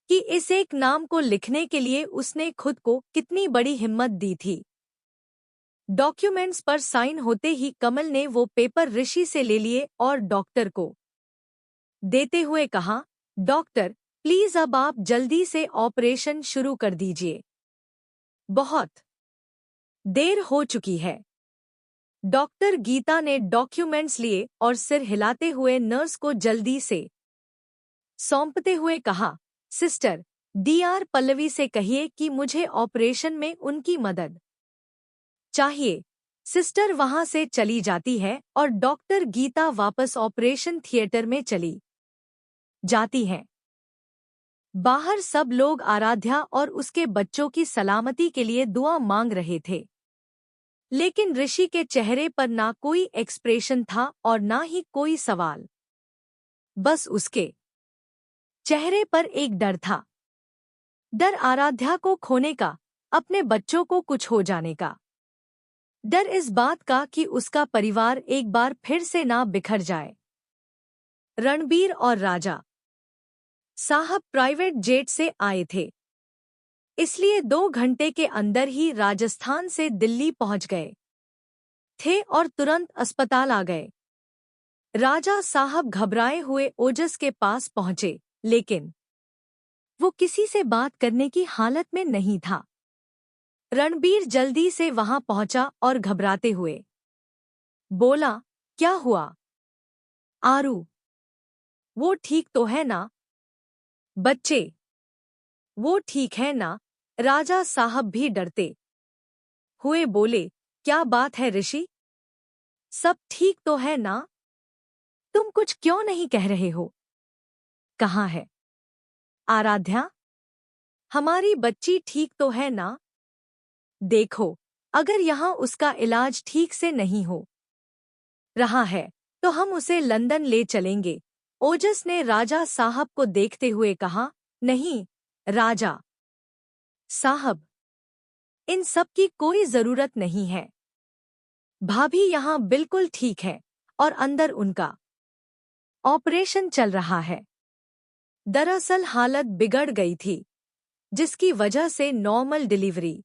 कि इस एक नाम को लिखने के लिए उसने खुद को कितनी बड़ी हिम्मत दी थी। डॉक्यूमेंट्स पर साइन होते ही कमल ने वो पेपर ऋषि से ले लिए और डॉक्टर को देते हुए कहा, डॉक्टर, प्लीज अब आप जल्दी से ऑपरेशन शुरू कर दीजिए। बहुत देर हो चुकी है। डॉक्टर गीता ने डॉक्यूमेंट्स लिए और सिर हिलाते हुए नर्स को जल्दी से सौंपते हुए कहा, सिस्टर, डीआर पल्लवी से कहिए कि मुझे ऑपरेशन में उनकी मदद चाहिए। सिस्टर वहां से चली जाती है और डॉक्टर गीता वापस ऑपरेशन थिएटर में चली जाती हैं। बाहर सब लोग आराध्या और उसके बच्चों की सलामती के लिए दुआ मांग रहे थे। लेकिन ऋषि के चेहरे पर ना कोई एक्सप्रेशन था और ना ही कोई सवाल। बस उसके चेहरे पर एक डर था। डर आराध्या को खोने का, अपने बच्चों को कुछ हो जाने का। डर इस बात का कि उसका परिवार एक बार फिर से ना बिखर जाए। रणबीर और राजा साहब प्राइवेट जेट से आए थे, इसलिए 2 घंटे के अंदर ही राजस्थान से दिल्ली पहुंच गए थे और तुरंत अस्पताल आ गए। राजा साहब घबराए हुए ओजस के पास पहुंचे, लेकिन वो किसी से बात करने की हालत में नहीं था। रणबीर जल्दी से वहां पहुंचा और घबराते हुए बोला, क्या हुआ आरू? वो ठीक तो है ना? बच्चे वो ठीक है ना? राजा साहब भी डरते हुए बोले, क्या बात है ऋषि? सब ठीक तो है ना? तुम कुछ क्यों नहीं कह रहे हो? कहाँ है आराध्या? हमारी बच्ची ठीक तो है ना? देखो, अगर यहाँ उसका इलाज ठीक से नहीं हो रहा है तो हम उसे लंदन ले चलेंगे। ओजस ने राजा साहब को देखते हुए कहा, नहीं राजा साहब, इन सब की कोई जरूरत नहीं है। भाभी यहाँ बिल्कुल ठीक है और अंदर उनका ऑपरेशन चल रहा है। दरअसल हालत बिगड़ गई थी, जिसकी वजह से नॉर्मल डिलीवरी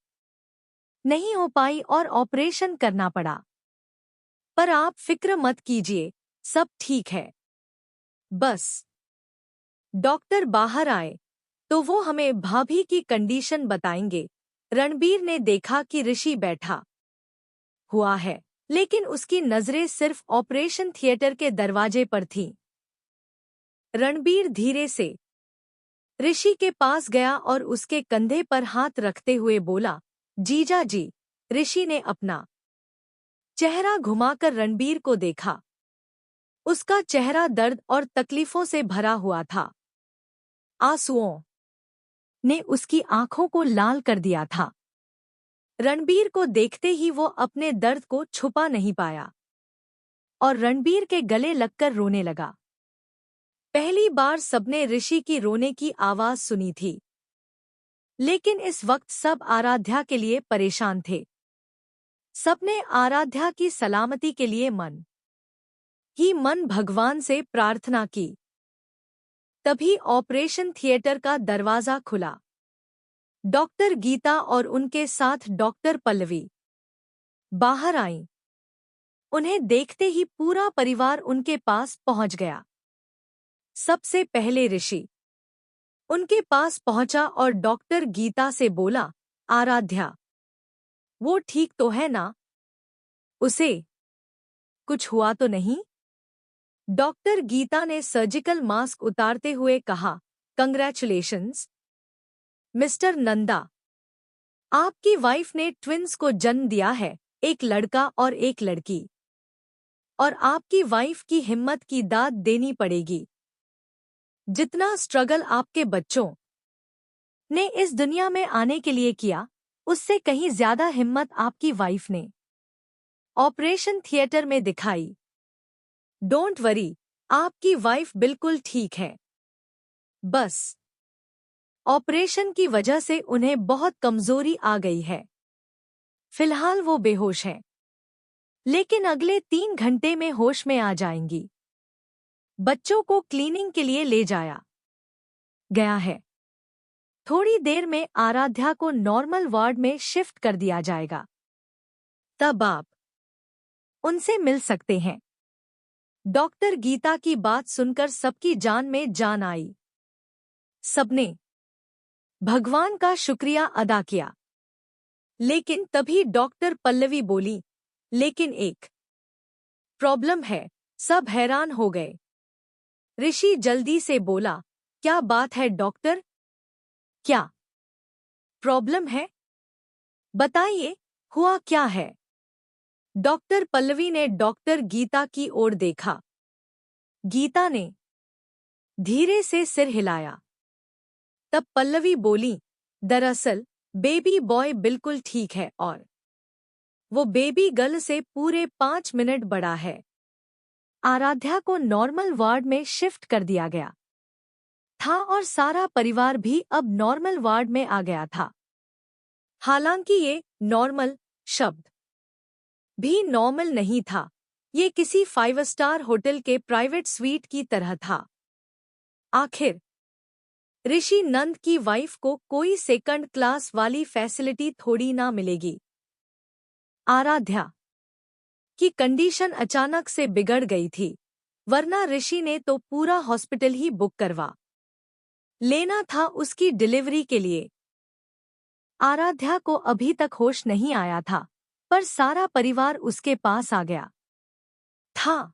नहीं हो पाई और ऑपरेशन करना पड़ा। पर आप फिक्र मत कीजिए, सब ठीक है। बस डॉक्टर बाहर आए तो वो हमें भाभी की कंडीशन बताएंगे। रणबीर ने देखा कि ऋषि बैठा हुआ है, लेकिन उसकी नजरें सिर्फ ऑपरेशन थिएटर के दरवाजे पर थीं। रणबीर धीरे से ऋषि के पास गया और उसके कंधे पर हाथ रखते हुए बोला, जीजा जी। ऋषि ने अपना चेहरा घुमाकर रणबीर को देखा। उसका चेहरा दर्द और तकलीफों से भरा हुआ था। आंसुओं ने उसकी आंखों को लाल कर दिया था। रणबीर को देखते ही वो अपने दर्द को छुपा नहीं पाया और रणबीर के गले लगकर रोने लगा। पहली बार सबने ऋषि की रोने की आवाज सुनी थी, लेकिन इस वक्त सब आराध्या के लिए परेशान थे। सबने आराध्या की सलामती के लिए मन ही मन भगवान से प्रार्थना की। तभी ऑपरेशन थिएटर का दरवाजा खुला। डॉक्टर गीता और उनके साथ डॉक्टर पल्लवी बाहर आईं। उन्हें देखते ही पूरा परिवार उनके पास पहुंच गया। सबसे पहले ऋषि उनके पास पहुंचा और डॉक्टर गीता से बोला, आराध्या वो ठीक तो है ना? उसे कुछ हुआ तो नहीं? डॉक्टर गीता ने सर्जिकल मास्क उतारते हुए कहा, कंग्रेचुलेशंस मिस्टर नंदा, आपकी वाइफ ने ट्विंस को जन्म दिया है, एक लड़का और एक लड़की। और आपकी वाइफ की हिम्मत की दाद देनी पड़ेगी। जितना स्ट्रगल आपके बच्चों ने इस दुनिया में आने के लिए किया, उससे कहीं ज्यादा हिम्मत आपकी वाइफ ने ऑपरेशन थिएटर में दिखाई। डोंट वरी, आपकी वाइफ बिल्कुल ठीक है। बस ऑपरेशन की वजह से उन्हें बहुत कमजोरी आ गई है। फिलहाल वो बेहोश हैं, लेकिन अगले 3 घंटे में होश में आ जाएंगी। बच्चों को क्लीनिंग के लिए ले जाया गया है। थोड़ी देर में आराध्या को नॉर्मल वार्ड में शिफ्ट कर दिया जाएगा। तब आप उनसे मिल सकते हैं। डॉक्टर गीता की बात सुनकर सबकी जान में जान आई। सबने भगवान का शुक्रिया अदा किया। लेकिन तभी डॉक्टर पल्लवी बोली, लेकिन एक प्रॉब्लम है। सब हैरान हो गए। ऋषि जल्दी से बोला, क्या बात है डॉक्टर? क्या प्रॉब्लम है? बताइए, हुआ क्या है? डॉक्टर पल्लवी ने डॉक्टर गीता की ओर देखा। गीता ने धीरे से सिर हिलाया। तब पल्लवी बोली, दरअसल बेबी बॉय बिल्कुल ठीक है और वो बेबी गर्ल से पूरे 5 मिनट बड़ा है। आराध्या को नॉर्मल वार्ड में शिफ्ट कर दिया गया था और सारा परिवार भी अब नॉर्मल वार्ड में आ गया था। हालांकि ये नॉर्मल शब्द भी नॉर्मल नहीं था, ये किसी 5 स्टार होटल के प्राइवेट स्वीट की तरह था। आखिर ऋषि नंद की वाइफ को कोई सेकंड क्लास वाली फैसिलिटी थोड़ी ना मिलेगी। आराध्या की कंडीशन अचानक से बिगड़ गई थी, वरना ऋषि ने तो पूरा हॉस्पिटल ही बुक करवा लेना था उसकी डिलीवरी के लिए। आराध्या को अभी तक होश नहीं आया था, पर सारा परिवार उसके पास आ गया था।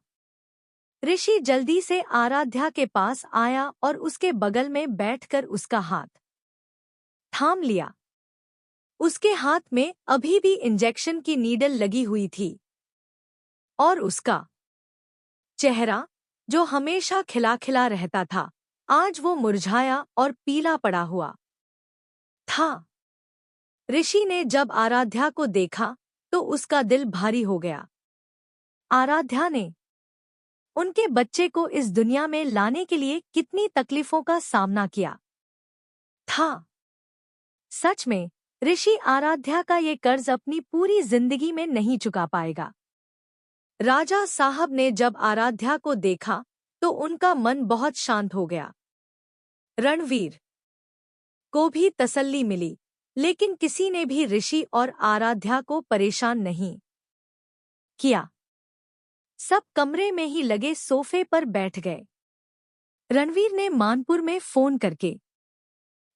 ऋषि जल्दी से आराध्या के पास आया और उसके बगल में बैठकर उसका हाथ थाम लिया। उसके हाथ में अभी भी इंजेक्शन की नीडल लगी हुई थी और उसका चेहरा, जो हमेशा खिला रहता था, आज वो मुरझाया और पीला पड़ा हुआ था। ऋषि ने जब आराध्या को देखा तो उसका दिल भारी हो गया। आराध्या ने उनके बच्चे को इस दुनिया में लाने के लिए कितनी तकलीफों का सामना किया था। सच में ऋषि आराध्या का ये कर्ज अपनी पूरी जिंदगी में नहीं चुका पाएगा। राजा साहब ने जब आराध्या को देखा तो उनका मन बहुत शांत हो गया। रणवीर को भी तसल्ली मिली, लेकिन किसी ने भी ऋषि और आराध्या को परेशान नहीं किया। सब कमरे में ही लगे सोफे पर बैठ गए। रणवीर ने मानपुर में फोन करके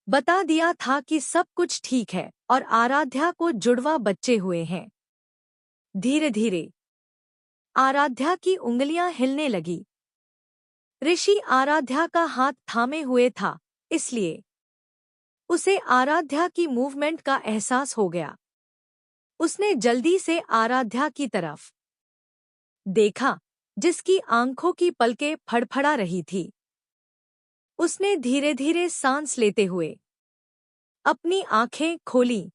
बता दिया था कि सब कुछ ठीक है और आराध्या को जुड़वा बच्चे हुए हैं। धीरे धीरे आराध्या की उंगलियां हिलने लगी। ऋषि आराध्या का हाथ थामे हुए था, इसलिए उसे आराध्या की मूवमेंट का एहसास हो गया। उसने जल्दी से आराध्या की तरफ देखा, जिसकी आंखों की पलकें फड़फड़ा रही थी। उसने धीरे धीरे सांस लेते हुए अपनी आंखें खोली।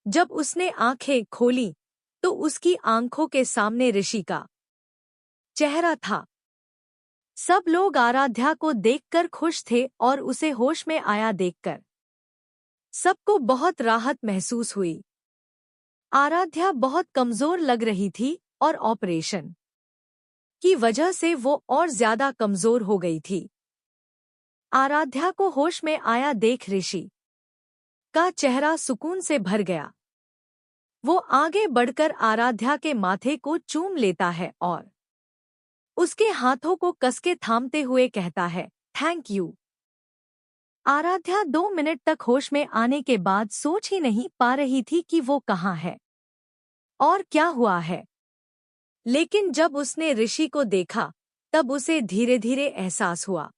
जब उसने आंखें खोली तो उसकी आंखों के सामने ऋषि का चेहरा था। सब लोग आराध्या को देखकर खुश थे और उसे होश में आया देखकर सबको बहुत राहत महसूस हुई। आराध्या बहुत कमजोर लग रही थी और ऑपरेशन की वजह से वो और ज्यादा कमजोर हो गई थी। आराध्या को होश में आया देख ऋषि का चेहरा सुकून से भर गया। वो आगे बढ़कर आराध्या के माथे को चूम लेता है और उसके हाथों को कसके थामते हुए कहता है, थैंक यू। आराध्या 2 मिनट तक होश में आने के बाद सोच ही नहीं पा रही थी कि वो कहाँ है और क्या हुआ है। लेकिन जब उसने ऋषि को देखा तब उसे धीरे धीरे एहसास हुआ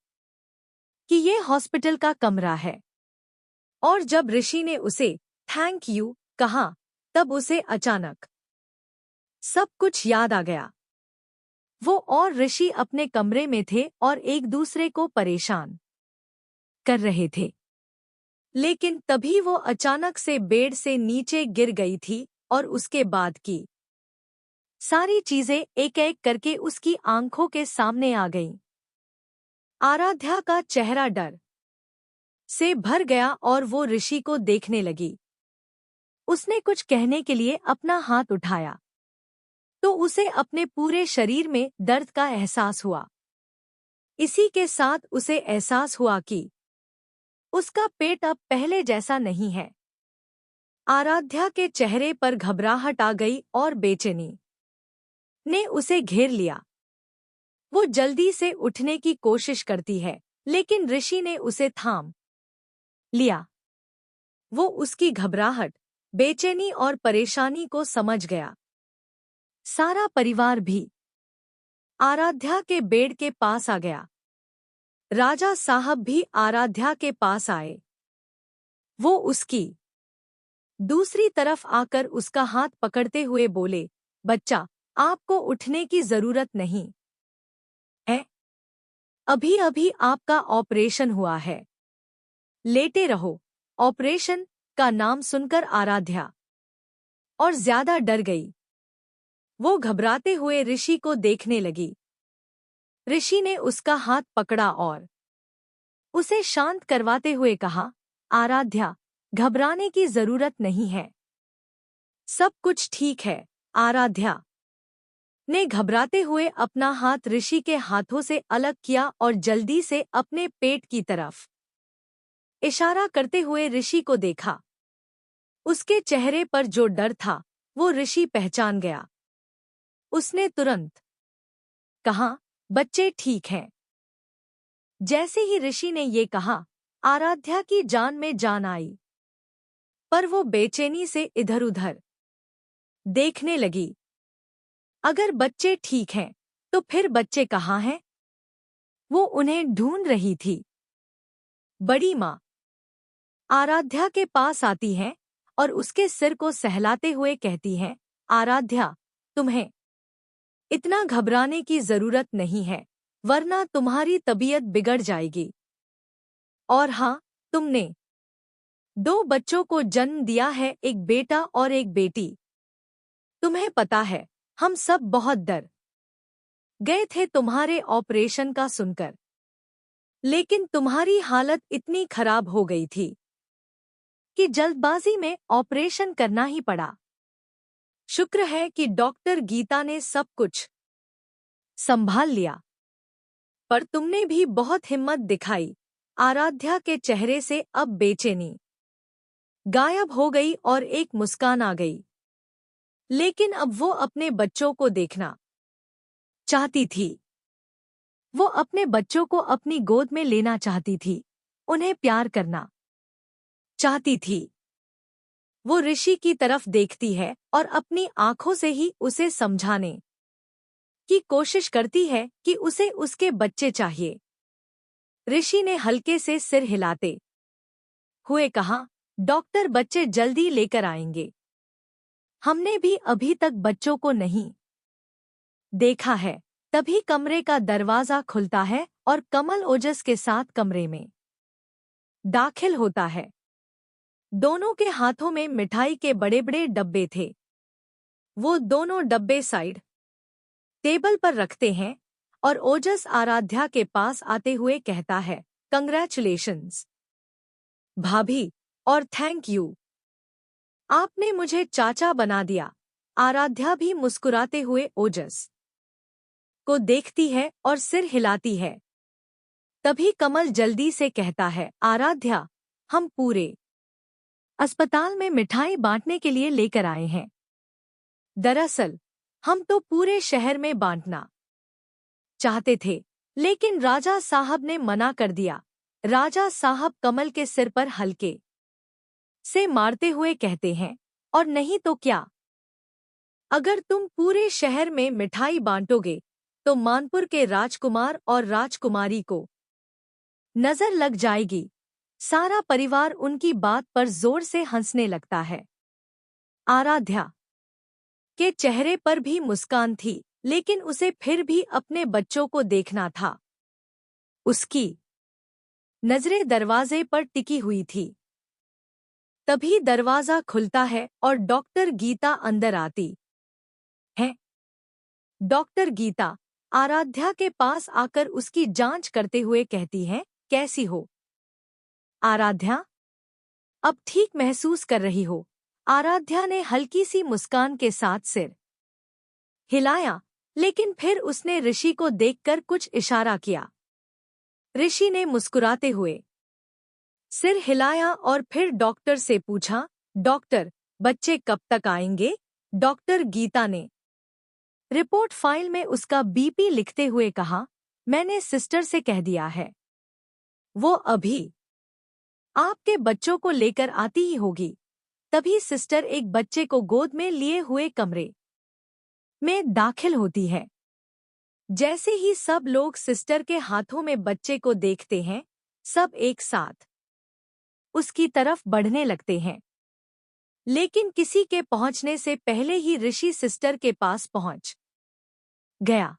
कि ये हॉस्पिटल का कमरा है। और जब ऋषि ने उसे थैंक यू कहा तब उसे अचानक सब कुछ याद आ गया। वो और ऋषि अपने कमरे में थे और एक दूसरे को परेशान कर रहे थे। लेकिन तभी वो अचानक से बेड से नीचे गिर गई थी और उसके बाद की सारी चीजें एक एक करके उसकी आंखों के सामने आ गईं। आराध्या का चेहरा डर से भर गया और वो ऋषि को देखने लगी। उसने कुछ कहने के लिए अपना हाथ उठाया तो उसे अपने पूरे शरीर में दर्द का एहसास हुआ। इसी के साथ उसे एहसास हुआ कि उसका पेट अब पहले जैसा नहीं है। आराध्या के चेहरे पर घबराहट आ गई और बेचैनी ने उसे घेर लिया। वो जल्दी से उठने की कोशिश करती है, लेकिन ऋषि ने उसे थाम लिया। वो उसकी घबराहट, बेचैनी और परेशानी को समझ गया। सारा परिवार भी आराध्या के बेड के पास आ गया। राजा साहब भी आराध्या के पास आए। वो उसकी दूसरी तरफ आकर उसका हाथ पकड़ते हुए बोले, बच्चा, आपको उठने की जरूरत नहीं है। अभी अभी आपका ऑपरेशन हुआ है। लेटे रहो। ऑपरेशन का नाम सुनकर आराध्या और ज्यादा डर गई। वो घबराते हुए ऋषि को देखने लगी। ऋषि ने उसका हाथ पकड़ा और उसे शांत करवाते हुए कहा, आराध्या, घबराने की जरूरत नहीं है। सब कुछ ठीक है। आराध्या ने घबराते हुए अपना हाथ ऋषि के हाथों से अलग किया और जल्दी से अपने पेट की तरफ इशारा करते हुए ऋषि को देखा। उसके चेहरे पर जो डर था वो ऋषि पहचान गया। उसने तुरंत कहा, बच्चे ठीक हैं। जैसे ही ऋषि ने ये कहा, आराध्या की जान में जान आई, पर वो बेचैनी से इधर-उधर देखने लगी। अगर बच्चे ठीक हैं, तो फिर बच्चे कहाँ हैं? वो उन्हें ढूंढ रही थी। बड़ी माँ आराध्या के पास आती है और उसके सिर को सहलाते हुए कहती है, आराध्या, तुम्हें इतना घबराने की जरूरत नहीं है, वरना तुम्हारी तबीयत बिगड़ जाएगी। और हाँ, तुमने 2 बच्चों को जन्म दिया है, एक बेटा और एक बेटी। तुम्हें पता है, हम सब बहुत डर गए थे तुम्हारे ऑपरेशन का सुनकर, लेकिन तुम्हारी हालत इतनी खराब हो गई थी कि जल्दबाजी में ऑपरेशन करना ही पड़ा। शुक्र है कि डॉक्टर गीता ने सब कुछ संभाल लिया। पर तुमने भी बहुत हिम्मत दिखाई। आराध्या के चेहरे से अब बेचैनी गायब हो गई और एक मुस्कान आ गई। लेकिन अब वो अपने बच्चों को देखना चाहती थी। वो अपने बच्चों को अपनी गोद में लेना चाहती थी, उन्हें प्यार करना चाहती थी। वो ऋषि की तरफ देखती है और अपनी आंखों से ही उसे समझाने की कोशिश करती है कि उसे उसके बच्चे चाहिए। ऋषि ने हल्के से सिर हिलाते हुए कहा, डॉक्टर बच्चे जल्दी लेकर आएंगे। हमने भी अभी तक बच्चों को नहीं देखा है। तभी कमरे का दरवाजा खुलता है और कमल ओजस के साथ कमरे में दाखिल होता है। दोनों के हाथों में मिठाई के बड़े-बड़े डब्बे थे। वो दोनों डब्बे साइड टेबल पर रखते हैं और ओजस आराध्या के पास आते हुए कहता है, कंग्रेचुलेशंस भाभी, और थैंक यू, आपने मुझे चाचा बना दिया। आराध्या भी मुस्कुराते हुए ओजस को देखती है और सिर हिलाती है। तभी कमल जल्दी से कहता है, आराध्या, हम पूरे अस्पताल में मिठाई बांटने के लिए लेकर आए हैं। दरअसल हम तो पूरे शहर में बांटना चाहते थे, लेकिन राजा साहब ने मना कर दिया। राजा साहब कमल के सिर पर हल्के से मारते हुए कहते हैं, और नहीं तो क्या? अगर तुम पूरे शहर में मिठाई बांटोगे तो मानपुर के राजकुमार और राजकुमारी को नजर लग जाएगी। सारा परिवार उनकी बात पर जोर से हंसने लगता है। आराध्या के चेहरे पर भी मुस्कान थी, लेकिन उसे फिर भी अपने बच्चों को देखना था। उसकी नजरें दरवाजे पर टिकी हुई थी। तभी दरवाजा खुलता है और डॉक्टर गीता अंदर आती है। डॉक्टर गीता आराध्या के पास आकर उसकी जांच करते हुए कहती है, कैसी हो आराध्या? अब ठीक महसूस कर रही हो? आराध्या ने हल्की सी मुस्कान के साथ सिर हिलाया, लेकिन फिर उसने ऋषि को देखकर कुछ इशारा किया। ऋषि ने मुस्कुराते हुए सिर हिलाया और फिर डॉक्टर से पूछा, डॉक्टर, बच्चे कब तक आएंगे? डॉक्टर गीता ने रिपोर्ट फाइल में उसका बीपी लिखते हुए कहा, मैंने सिस्टर से कह दिया है, वो अभी आपके बच्चों को लेकर आती ही होगी। तभी सिस्टर एक बच्चे को गोद में लिए हुए कमरे में दाखिल होती है। जैसे ही सब लोग सिस्टर के हाथों में बच्चे को देखते हैं, सब एक साथ उसकी तरफ बढ़ने लगते हैं। लेकिन किसी के पहुंचने से पहले ही ऋषि सिस्टर के पास पहुंच गया।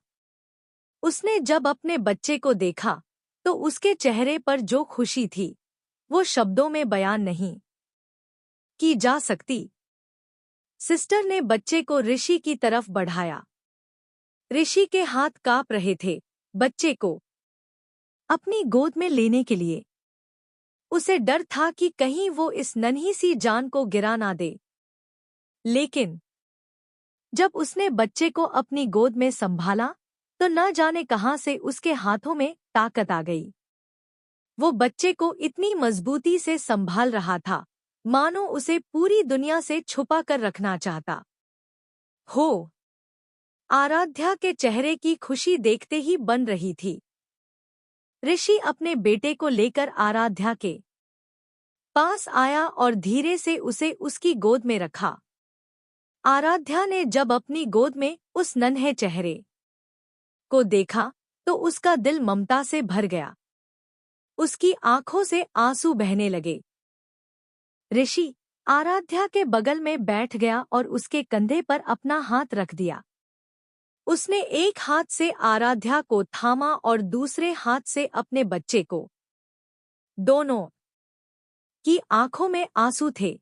उसने जब अपने बच्चे को देखा तो उसके चेहरे पर जो खुशी थी वो शब्दों में बयान नहीं की जा सकती। सिस्टर ने बच्चे को ऋषि की तरफ बढ़ाया। ऋषि के हाथ कांप रहे थे बच्चे को अपनी गोद में लेने के लिए। उसे डर था कि कहीं वो इस नन्ही सी जान को गिरा ना दे। लेकिन जब उसने बच्चे को अपनी गोद में संभाला तो न जाने कहां से उसके हाथों में ताकत आ गई। वो बच्चे को इतनी मजबूती से संभाल रहा था मानो उसे पूरी दुनिया से छुपा कर रखना चाहता हो। आराध्या के चेहरे की खुशी देखते ही बन रही थी। ऋषि अपने बेटे को लेकर आराध्या के पास आया और धीरे से उसे उसकी गोद में रखा। आराध्या ने जब अपनी गोद में उस नन्हे चेहरे को देखा तो उसका दिल ममता से भर गया। उसकी आंखों से आंसू बहने लगे। ऋषि आराध्या के बगल में बैठ गया और उसके कंधे पर अपना हाथ रख दिया। उसने एक हाथ से आराध्या को थामा और दूसरे हाथ से अपने बच्चे को। दोनों की आंखों में आंसू थे।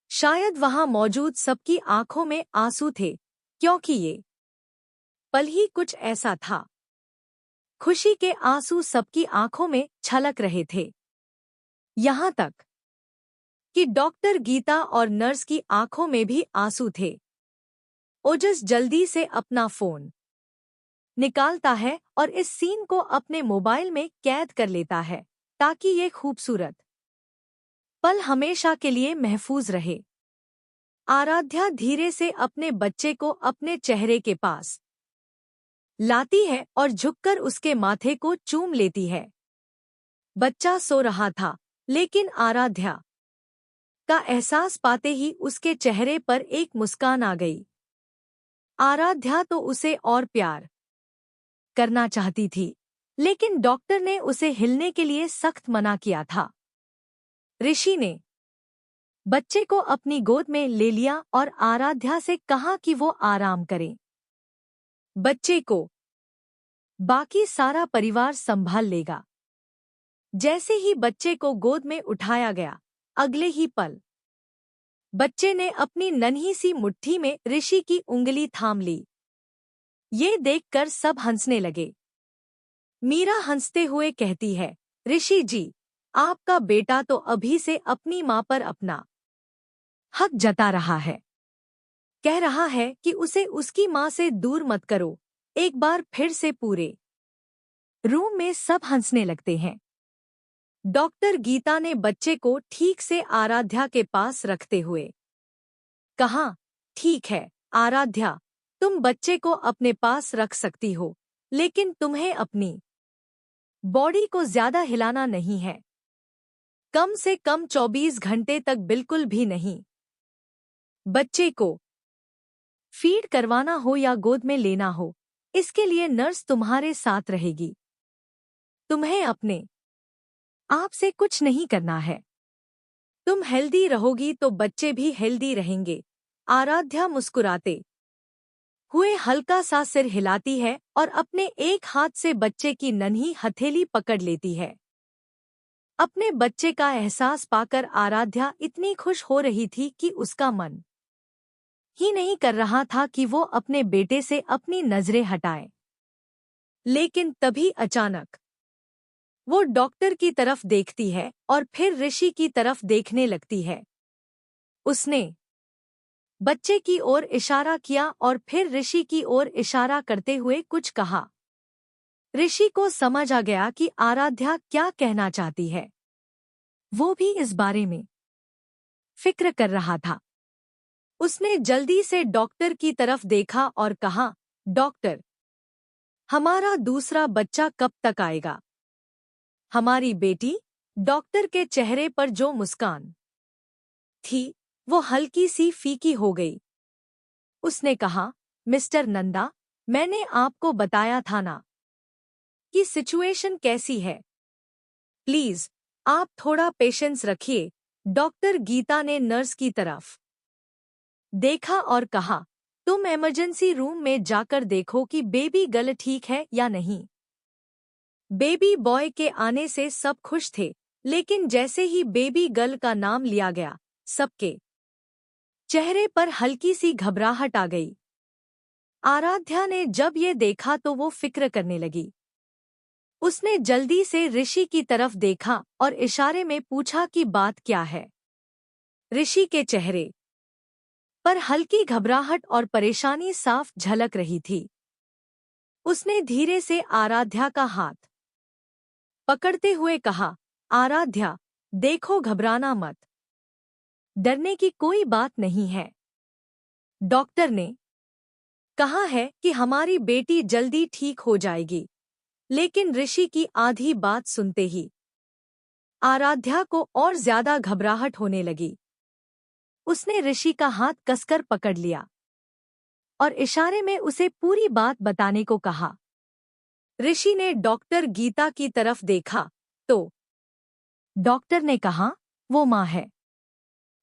शायद वहां मौजूद सबकी आंखों में आंसू थे, क्योंकि ये पल ही कुछ ऐसा था। खुशी के आंसू सबकी आंखों में छलक रहे थे। यहां तक कि डॉक्टर गीता और नर्स की आंखों में भी आंसू थे। ओजस जल्दी से अपना फोन निकालता है और इस सीन को अपने मोबाइल में कैद कर लेता है ताकि ये खूबसूरत पल हमेशा के लिए महफूज रहे। आराध्या धीरे से अपने बच्चे को अपने चेहरे के पास लाती है और झुककर उसके माथे को चूम लेती है। बच्चा सो रहा था, लेकिन आराध्या का एहसास पाते ही उसके चेहरे पर एक मुस्कान आ गई। आराध्या तो उसे और प्यार करना चाहती थी, लेकिन डॉक्टर ने उसे हिलने के लिए सख्त मना किया था। ऋषि ने बच्चे को अपनी गोद में ले लिया और आराध्या से कहा कि वो आराम करे। बच्चे को बाकी सारा परिवार संभाल लेगा। जैसे ही बच्चे को गोद में उठाया गया, अगले ही पल बच्चे ने अपनी नन्ही सी मुट्ठी में ऋषि की उंगली थाम ली। ये देखकर सब हंसने लगे। मीरा हंसते हुए कहती है, ऋषि जी, आपका बेटा तो अभी से अपनी मां पर अपना हक जता रहा है। कह रहा है कि उसे उसकी मां से दूर मत करो। एक बार फिर से पूरे रूम में सब हंसने लगते हैं। डॉक्टर गीता ने बच्चे को ठीक से आराध्या के पास रखते हुए कहा, ठीक है आराध्या, तुम बच्चे को अपने पास रख सकती हो, लेकिन तुम्हें अपनी बॉडी को ज्यादा हिलाना नहीं है। कम से कम 24 घंटे तक बिल्कुल भी नहीं। बच्चे को फीड करवाना हो या गोद में लेना हो, इसके लिए नर्स तुम्हारे साथ रहेगी। तुम्हें अपने आप से कुछ नहीं करना है। तुम हेल्दी रहोगी तो बच्चे भी हेल्दी रहेंगे। आराध्या मुस्कुराते हुए हल्का सा सिर हिलाती है और अपने एक हाथ से बच्चे की नन्ही हथेली पकड़ लेती है। अपने बच्चे का एहसास पाकर आराध्या इतनी खुश हो रही थी कि उसका मन ही नहीं कर रहा था कि वो अपने बेटे से अपनी नजरें हटाए। लेकिन तभी अचानक वो डॉक्टर की तरफ देखती है और फिर ऋषि की तरफ देखने लगती है। उसने बच्चे की ओर इशारा किया और फिर ऋषि की ओर इशारा करते हुए कुछ कहा। ऋषि को समझ आ गया कि आराध्या क्या कहना चाहती है। वो भी इस बारे में फिक्र कर रहा था। उसने जल्दी से डॉक्टर की तरफ देखा और कहा, डॉक्टर, हमारा दूसरा बच्चा कब तक आएगा? हमारी बेटी? डॉक्टर के चेहरे पर जो मुस्कान थी वो हल्की सी फीकी हो गई। उसने कहा, मिस्टर नंदा, मैंने आपको बताया था ना कि सिचुएशन कैसी है। प्लीज आप थोड़ा पेशेंस रखिए। डॉक्टर गीता ने नर्स की तरफ देखा और कहा, तुम इमरजेंसी रूम में जाकर देखो कि बेबी गर्ल ठीक है या नहीं। बेबी बॉय के आने से सब खुश थे, लेकिन जैसे ही बेबी गर्ल का नाम लिया गया, सबके चेहरे पर हल्की सी घबराहट आ गई। आराध्या ने जब ये देखा तो वो फिक्र करने लगी। उसने जल्दी से ऋषि की तरफ देखा और इशारे में पूछा कि बात क्या है। ऋषि के चेहरे पर हल्की घबराहट और परेशानी साफ झलक रही थी। उसने धीरे से आराध्या का हाथ पकड़ते हुए कहा, आराध्या, देखो, घबराना मत। डरने की कोई बात नहीं है। डॉक्टर ने कहा है कि हमारी बेटी जल्दी ठीक हो जाएगी। लेकिन ऋषि की आधी बात सुनते ही आराध्या को और ज्यादा घबराहट होने लगी। उसने ऋषि का हाथ कसकर पकड़ लिया और इशारे में उसे पूरी बात बताने को कहा। ऋषि ने डॉक्टर गीता की तरफ देखा तो डॉक्टर ने कहा, वो माँ है,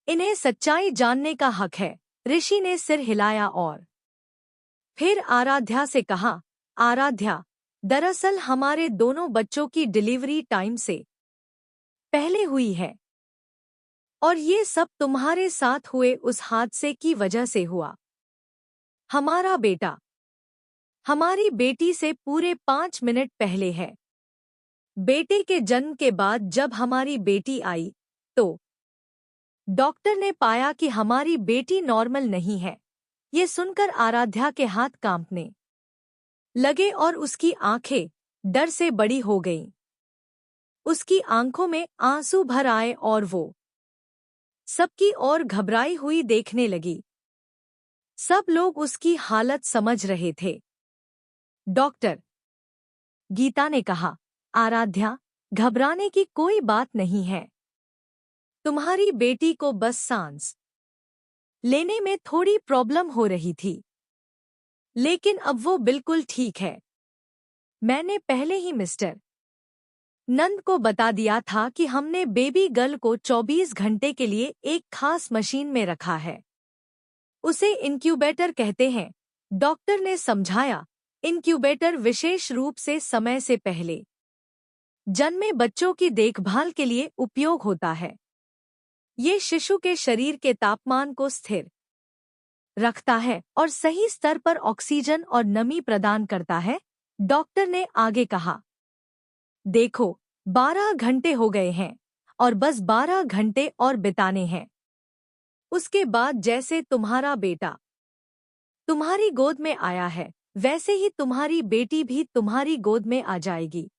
इन्हें सच्चाई जानने का हक है। ऋषि ने सिर हिलाया और फिर आराध्या से कहा, आराध्या, दरअसल हमारे दोनों बच्चों की डिलीवरी टाइम से पहले हुई है और ये सब तुम्हारे साथ हुए उस हादसे की वजह से हुआ। हमारा बेटा हमारी बेटी से पूरे 5 मिनट पहले है। बेटे के जन्म के बाद जब हमारी बेटी आई तो डॉक्टर ने पाया कि हमारी बेटी नॉर्मल नहीं है। ये सुनकर आराध्या के हाथ कांपने लगे और उसकी आंखें डर से बड़ी हो गईं। उसकी आंखों में आंसू भर आए और वो सबकी ओर घबराई हुई देखने लगी। सब लोग उसकी हालत समझ रहे थे। डॉक्टर गीता ने कहा, आराध्या, घबराने की कोई बात नहीं है। तुम्हारी बेटी को बस सांस लेने में थोड़ी प्रॉब्लम हो रही थी, लेकिन अब वो बिल्कुल ठीक है। मैंने पहले ही मिस्टर नंद को बता दिया था कि हमने बेबी गर्ल को 24 घंटे के लिए एक खास मशीन में रखा है। उसे इंक्यूबेटर कहते हैं। डॉक्टर ने समझाया, इंक्यूबेटर विशेष रूप से समय से पहले जन्मे बच्चों की देखभाल के लिए उपयोग होता है। ये शिशु के शरीर के तापमान को स्थिर रखता है और सही स्तर पर ऑक्सीजन और नमी प्रदान करता है। डॉक्टर ने आगे कहा, देखो, 12 घंटे हो गए हैं और बस 12 घंटे और बिताने हैं। उसके बाद जैसे तुम्हारा बेटा तुम्हारी गोद में आया है, वैसे ही तुम्हारी बेटी भी तुम्हारी गोद में आ जाएगी।